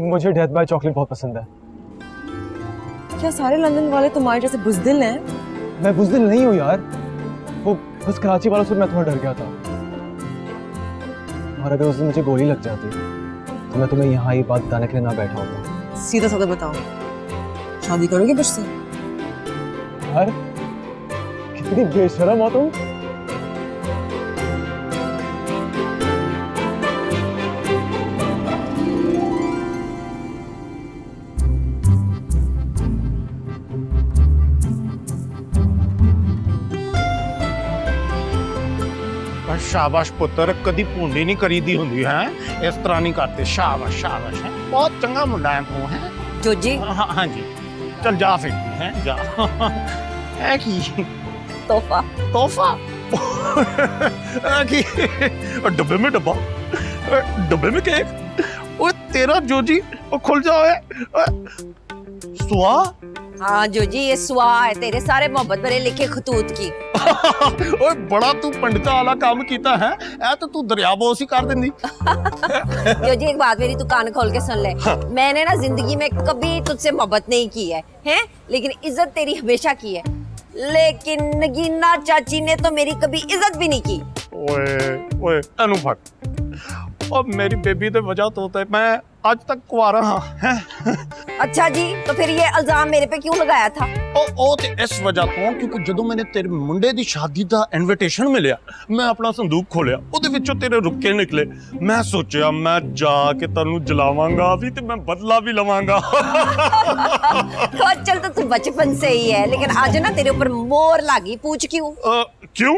मुझे डेथ बाय चॉकलेट बहुत पसंद है। क्या सारे लंदन वाले तुम्हारे जैसे बुज़दिल हैं? मैं बुज़दिल नहीं हूँ यार, वो बस कराची वालों से मैं थोड़ा डर गया था। और अगर उस दिन मुझे गोली लग जाती तो मैं तुम्हें यहाँ ये बात बताने के लिए ना बैठा होता। सीधा साधा बताओ, शादी करोगे मुझसे? यार कितनी बेशरम हो तुम। शाबाश पुत्र, कदी पूंडी नहीं करीदी हुंदी है, इस तरह नहीं करते। शाबाश शाबाश है, बहुत चंगा मुंडा है तू है जोजी। हाँ हाँ जी, चल जा फिर है जा। है की तोहफा तोहफा की डब्बे में डब्बा, डब्बे में केक। ओए तेरा जोजी वो खुल जाओ सुआ। हाँ जोजी, ये सुआ है तेरे सारे मोहब्बत भरे लिखे खतूत की। ओए बड़ा तू पंडिता वाला काम कीता है, ऐ तो तू दरिया बोस ही कर देंदी। जोजी एक बात मेरी तू कान खोल के सुन ले। हाँ। मैंने ना जिंदगी में कभी तुझसे मोहब्बत नहीं की है, हैं? लेकिन इज्जत तेरी हमेशा की है। लेकिन नगीना चाची ने तो मेरी कभी इज्जत भी नहीं की। ओए ओए अनु फट, और मेरी बेबी दे वजह तो होता है मैं आज तक कुआरा हाँ है। अच्छा जी, तो फिर ये इल्जाम मेरे पे क्यों लगाया था? ओ ते इस वजह तो क्योंकि ਜਦੋਂ मैंने तेरे मुंडे दी शादी दा इनविटेशन मिलिया, मैं अपना संदूक खोलिया, ਉਹਦੇ ਵਿੱਚੋਂ तेरे रुक्के निकले। मैं सोचा मैं जाके तन्नू जलावांगा भी ते मैं बदला भी लवांगा। चल तो तू बचपन से ही है, लेकिन आज ना तेरे ऊपर मोर लागी। पूछ क्यों? क्यों?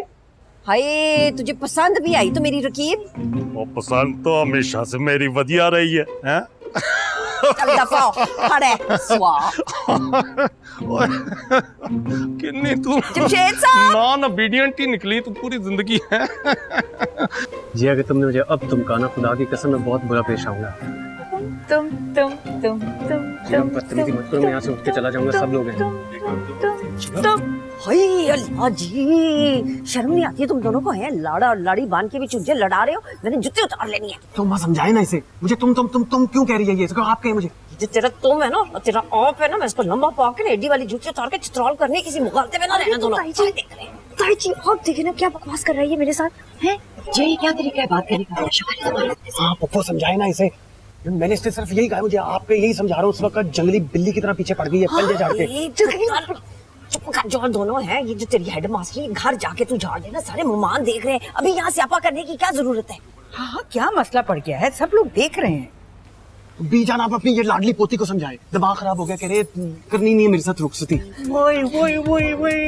हाय, तुझे पसंद भी आई तो मेरी रकीब? वो पसंद तो हमेशा से मेरी वधिया रही है, हैं? चल दफा हो, खड़े सुआ। किन्नी तू जमशेद साहब नॉन ओबीडिएंट ही निकली तू पूरी जिंदगी है। जी अगर तुमने मुझे अब तुम कहा ना, खुदा की कसम मैं बहुत बुरा पेश आऊंगा। तुम बदतमीजी मत करो, मैं यहाँ से उठ के चला जाऊंगा, सब लोग हैं। हाय अल्लाह जी, शर्म नहीं आती तुम दोनों को? है लाड़ा और लाड़ी बांध के भी मुझे लड़ा रहे हो। मैंने जूते उतार लेनी है। तुम मां समझाए ना इसे, मुझे तुम क्यों कह रही है ये? इसको आप कहे मुझे। जो तेरा तुम है ना और तेरा आप है ना, मैं इसको लंबा पाके एडी वाली जूती उतार के चित्रौल करने किसी मुगालते में ना रहना दोनों। ताई जी आप देखिए ना क्या बकवास कर रही है मेरे साथ। हैं ये क्या तरीका है बात करने का? आप पप्पो समझाए ना इसे। मैंने इससे सिर्फ यही कहा, मुझे आपके यही समझा रहा हूँ। उस वक्त जंगली बिल्ली की तरह पीछे पड़ गई है, पंजे झाड़ के। चुप कर, जो दोनों है ये जो तेरी हेड मास्टर, घर जाके तू झाड़ देना। सारे मेहमान देख रहे हैं, अभी यहाँ स्यापा करने की क्या जरूरत है? हाँ क्या मसला पड़ गया है, सब लोग देख रहे हैं। बीजान आप अपनी ये लाडली पोती को समझाए, दिमाग खराब हो गया, कह रहे करनी नहीं है मेरे साथ रुखसती। वही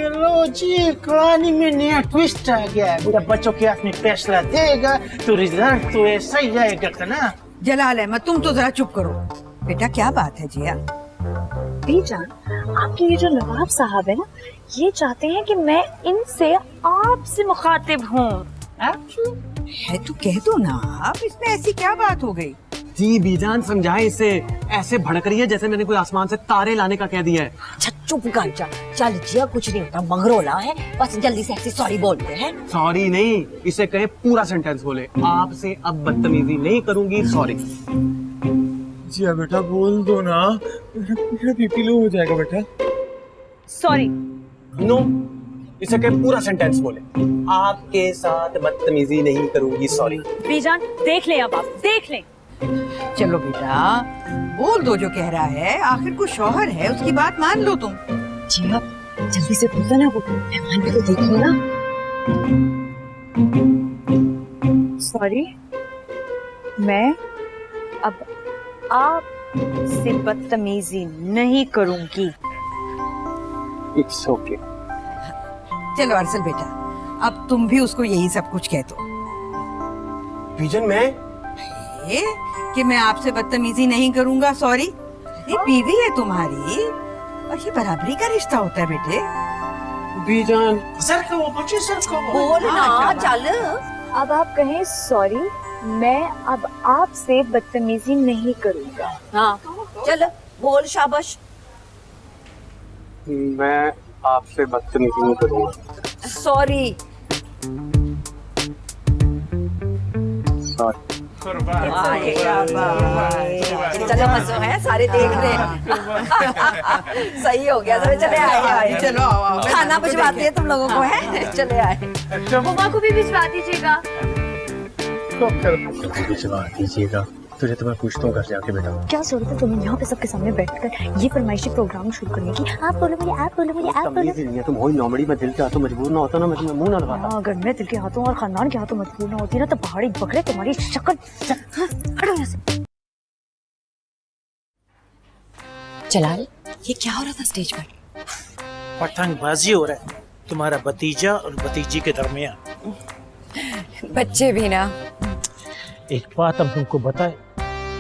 लो जी, कहानी में नया ट्विस्ट आ गया। मेरा बच्चों के हाथ में फैसला देगा तो रिजल्ट तो ऐसा ही आएगा ना। जलाल अहमद तुम तो जरा चुप करो। बेटा क्या बात है जिया? बीजान, आपके ये जो नवाब साहब है ना, ये चाहते हैं कि मैं इनसे आपसे मुखातिब हूँ। है तो कह दो ना आप, इसमें ऐसी क्या बात हो गई? जी बीजान समझाए इसे, ऐसे भड़क रही है जैसे मैंने कोई आसमान से तारे लाने का कह दिया है। अच्छा चुप कर जा। चल जिया कुछ नहीं होता, मंगरोला है, बस जल्दी से ऐसे सॉरी बोलते हैं। सॉरी नहीं, इसे कहे पूरा सेंटेंस बोले, आपसे अब बदतमीजी नहीं करूंगी, सॉरी। जी बेटा बोल दो ना, मेरा बीपी लो हो जाएगा बेटा। सॉरी नो, इसे कहे पूरा सेंटेंस बोले, आपके साथ बदतमीजी नहीं करूंगी, सॉरी। बीजान देख ले, अब आप देख ले। चलो बेटा बोल दो जो कह रहा है, आखिर को शौहर है, उसकी बात मान लो तुम। जी आप जल्दी से बोलते ना, वो मेहमान भी तो देखिए ना। सॉरी, मैं अब से बदतमीजी नहीं करूंगी। It's okay. चलो अरसल बेटा, अब तुम भी उसको यही सब कुछ कह दो। बीजन मैं ये कि मैं आपसे बदतमीजी नहीं करूंगा, सॉरी। ये बीवी है तुम्हारी और ये बराबरी का रिश्ता होता है बेटे। बीजन सर को वो बच्चे सर को बोल ना, चल। अब आप कहें सॉरी, मैं अब आपसे बदतमीजी नहीं करूंगा। हाँ चल बोल, शाबाश। मैं आपसे बदतमीजी नहीं करूंगा। सॉरी। सॉरी। चलो मजो है, सारे देख रहे हैं। सही हो गया। चले आए। चलो आओ, खाना भिजवाते हैं तुम लोगों को, है? चले आए। मम्मा को भी भिजवा दीजिएगा। भिजवा दीजिएगा। तुझे तो मैं पूछता हूँ घर जाके बेटा। क्या जरूरत है तुम्हें यहाँ पे सबके सामने बैठकर ये फरमाइशी प्रोग्राम शुरू करने की? आप बोलो मुझे, आप बोलो मुझे, आप बोलो। नहीं, तुम हो नॉर्मली, मैं दिल के हाथों मजबूर ना होता ना, मैं तुम्हें मुंह ना लगाता। अगर मैं दिल के हाथों और खानदान के हाथों मजबूर ना होती ना तो पहाड़ी बकरे तुम्हारी शक्ल। हटो यहाँ से। जलाल, ये क्या हो रहा था स्टेज पर? पतंगबाजी हो रहा है तुम्हारा भतीजा और भतीजी के दरमियान। बच्चे भी ना। एक बात हम तुमको बताए,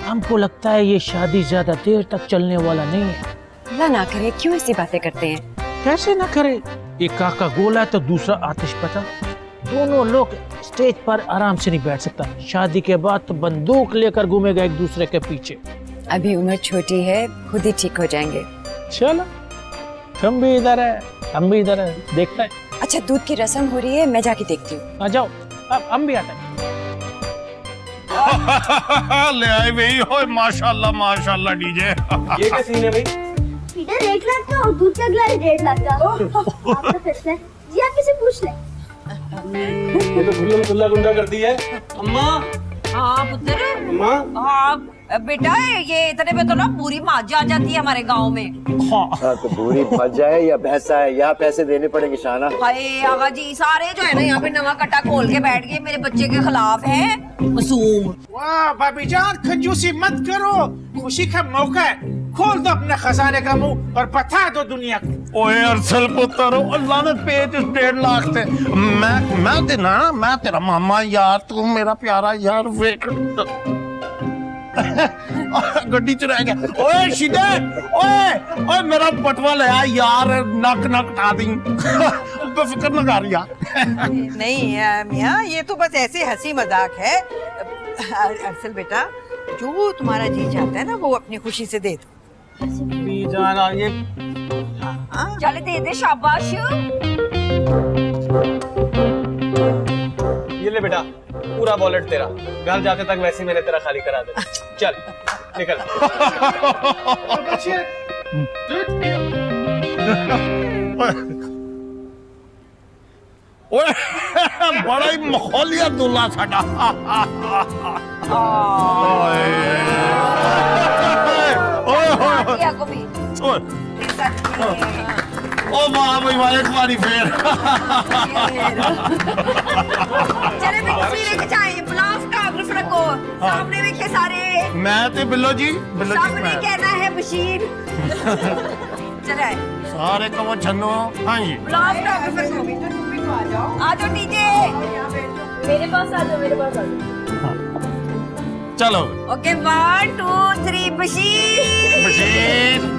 हमको लगता है ये शादी ज्यादा देर तक चलने वाला नहीं है। अल्लाह ना करे, क्यों ऐसी बातें करते हैं? कैसे ना करे? एक काका गोला तो दूसरा आतिश पतंग, दोनों लोग स्टेज पर आराम से नहीं बैठ सकता। शादी के बाद तो बंदूक लेकर घूमेगा एक दूसरे के पीछे। अभी उम्र छोटी है, खुद ही ठीक हो जाएंगे। चलो तुम भी इधर है, हम भी इधर है, देखता है। अच्छा, दूध की रस्म हो रही है, मैं जाके देखती हूँ। आ जाओ, अब हम भी आते हैं। ले आए भाई। ओए माशाल्लाह माशाल्लाह डीजे। ये क्या सीन है भाई? पीटर 1 लाख का और दूध का गिलास 1.5 लाख का। आप तो फिर से जी आप किसे पूछ ले। ये तो खुल्लम खुल्ला गुंडा करती है। अम्मा। हाँ पुत्र। अम्मा। हाँ बेटा, ये इतने में तो ना पूरी माज आ जाती है हमारे गांव में। हाँ तो पूरी मजा है या भैंसा है? यहाँ पैसे देने पड़ेंगे शाना। हाय आगा जी, सारे जो है ना यहाँ पे नवा कट्टा खोल के बैठ गए, मेरे बच्चे के खिलाफ है। मासूम। वाह भाभी जान, कंजूसी मत करो, खुशी का मौका है, खोल दो अपने खजाने का मुंह और बता दो दुनिया को। ओए अरसल पुत्र, अल्लाह ने पेज 1.5 लाख थे। मैं देना, मैं तेरा मामा यार, तू मेरा प्यारा यार। वेख गड्डी च रह गया। ओए शिदे, ओए मेरा बटवा ले आ यार, नक उठा दी। बेफिक्र न कर यार। नहीं मियाँ, ये तो बस ऐसे हंसी मजाक है। अरसल बेटा, जो तुम्हारा जी चाहता है ना वो अपनी खुशी से दे दो। जाना ये चल दे दे, शाबाश। ये ले बेटा, पूरा वॉलेट तेरा। घर जाते तक वैसे ही मैंने तेरा खाली करा दे। चल निकल। ओए बड़ा ही मखौलिया दूल्हा साडा। ओ वाह भाई वाह, एक बारी फिर। चले भी तस्वीरें खिंचाएं, बुलाओ फोटोग्राफर को। सामने देखे सारे। मैं ते बिल्लो जी, बिल्लो जी सामने कहना है बशीर। चले सारे को वो छन्नो। हाँ जी, बुलाओ फोटोग्राफर को। बेटा तुम भी तो आ जाओ। आ जाओ नीचे, मेरे पास आ जाओ, मेरे पास आ जाओ। चलो ओके 1 2 3 बशीर। बशीर।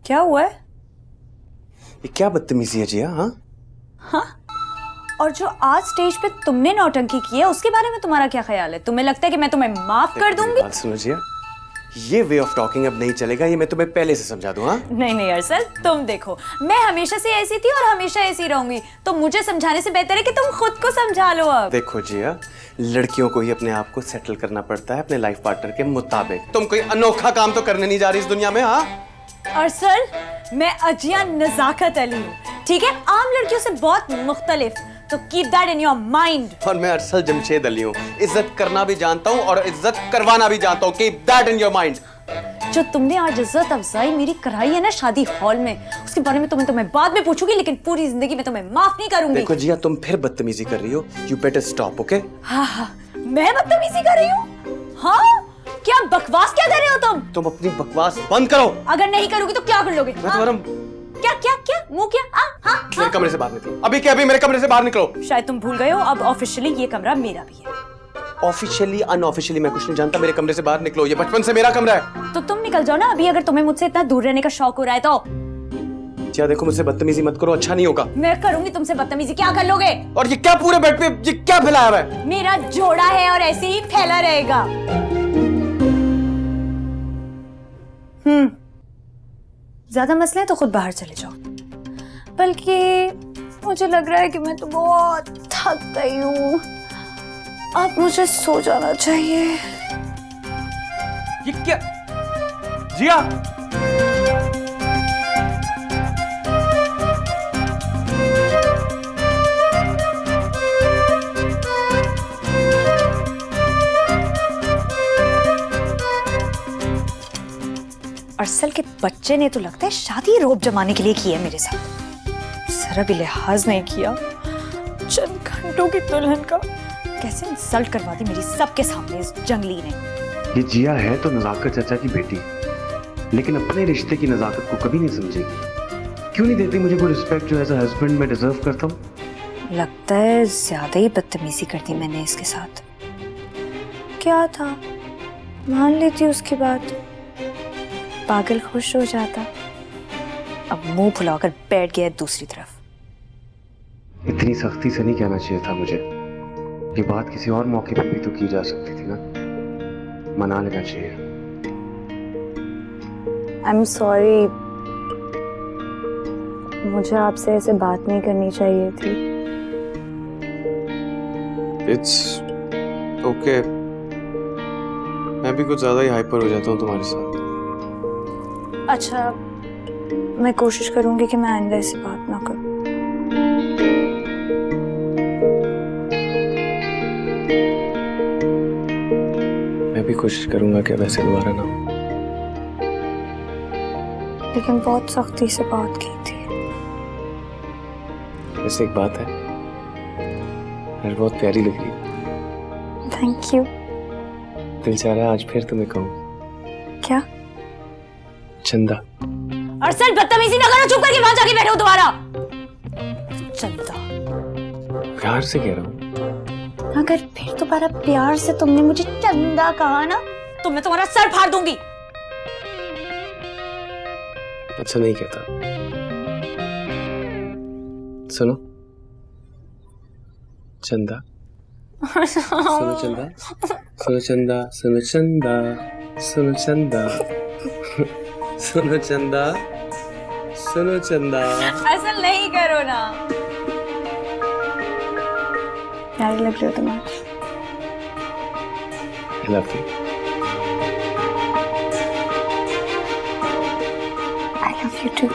क्या हुआ है? ये क्या बदतमीजी है जिया? हाँ? और जो आज स्टेज पे तुमने नौटंकी की है उसके बारे में तुम्हारा क्या ख्याल है? तुम्हें लगता है कि मैं तुम्हें माफ कर दूंगी? बात सुनो जिया, ये वे ऑफ टॉकिंग अब नहीं चलेगा, ये मैं तुम्हें पहले से समझा दूं। हाँ नहीं नहीं अरसल, तुम देखो, मैं हमेशा से ऐसी थी और हमेशा ऐसी रहूंगी, तो मुझे समझाने से बेहतर है कि तुम खुद को समझा लो। अब देखो जिया, लड़कियों को ही अपने आप को सेटल करना पड़ता है अपने लाइफ पार्टनर के मुताबिक। तुम कोई अनोखा काम तो करने नहीं जा रही इस दुनिया में। हाँ अरसल, मैं अजिया नजाकत अली हूँ, ठीक है? आम लड़कियों से बहुत मुख्तलिफ, तो keep that in your mind. और मैं अरसल जमशेद अली हूँ, इज्जत करना भी जानता हूँ और इज्जत करवाना भी जानता हूँ। Keep that in your mind. जो तुमने आज इज्जत अफजाई मेरी कराई है ना शादी हॉल में, उसके बारे में तुम्हें बाद में पूछूंगी, लेकिन पूरी जिंदगी में तुम्हें माफ नहीं करूंगी। देखो जिया, तुम फिर बदतमीजी कर रही हो। You better stop, okay? हाँ, मैं बदतमीजी कर रही हूँ? हाँ, क्या बकवास क्या कर रहे हो तुम अपनी बकवास बंद करो। अगर नहीं करोगी तो क्या कर लोगे? मैं तुम्हारा क्या क्या क्या मुंह क्या? हाँ, मेरे कमरे से बाहर निकलो, अभी के अभी मेरे कमरे से बाहर निकलो। शायद तुम भूल गए हो, अब ऑफिशियली ये कमरा मेरा भी है। ऑफिशियली अनऑफिशियली मैं कुछ नहीं जानता, मेरे कमरे से बाहर निकलो, ये बचपन से मेरा कमरा है। तो तुम निकल जाओ ना अभी, अगर तुम्हें मुझसे इतना दूर रहने का शौक हो रहा है तो। क्या देखो, मुझसे बदतमीजी मत करो, अच्छा नहीं होगा। मैं करूंगी तुमसे बदतमीजी, क्या कर लोगे? और ये क्या पूरे बेड पे ये क्या फैलाया हुआ है? मेरा जोड़ा है और ऐसे ही फैला रहेगा। ज्यादा मसले हैं तो खुद बाहर चले जाओ, बल्कि मुझे लग रहा है कि मैं तो बहुत थक गई हूँ, अब मुझे सो जाना चाहिए। ये क्या जिया? अरसल के बच्चे ने तो लगता है शादी रोब जमाने के लिए की है मेरे साथ, जरा भी लिहाज नहीं किया। चंद घंटों की दुल्हन का कैसे इंसल्ट करवा दी मेरी सबके सामने इस जंगली ने। ये जिया है तो नजाकत चाचा की बेटी, लेकिन अपने रिश्ते की नजाकत को कभी नहीं समझेगी। क्यों नहीं देती मुझे वो रिस्पेक्ट जो एज अ हस्बैंड मैं डिजर्व करता हूँ? लगता है ज्यादा ही बदतमीजी कर दी मैंने इसके साथ। क्या था, मान लेती उसकी बात, पागल खुश हो जाता। अब मुंह फुलाकर बैठ गया दूसरी तरफ। इतनी सख्ती से नहीं कहना चाहिए था मुझे, ये बात किसी और मौके पे भी तो की जा सकती थी ना, मना लेना चाहिए। आई एम सॉरी, मुझे आपसे ऐसे बात नहीं करनी चाहिए थी। इट्स ओके, मैं भी कुछ ज्यादा ही हाइपर हो जाता हूँ तुम्हारे साथ। अच्छा, मैं कोशिश करूंगी कि मैं आइंदा ऐसी बात ना करूं। मैं भी कोशिश करूंगा कि वैसे दोबारा ना हो, लेकिन बहुत सख्ती से बात की थी। वैसे एक बात है, यार बहुत प्यारी लग रही है। Thank you. दिल चाह रहा है आज फिर तुम्हें कहूँ। क्या? चंदा। अरसल, बदतमीजी ना करो, चुप करके वहां जाके बैठो दोबारा। चंदा। प्यार से कह रहा हूँ। अगर फिर दोबारा प्यार से तुमने मुझे चंदा कहा ना, तो मैं तुम्हारा सर फाड़ दूंगी। अच्छा नहीं कहता। सुनो चंदा, सुनो चंदा, सुनो चंदा, सुनो चंदा, सुनो चंदा, सुनो चंदा, सुनो चंदा। ऐसा नहीं करो ना। प्यारी लग रही हो तुम आज। I love you. I love you too.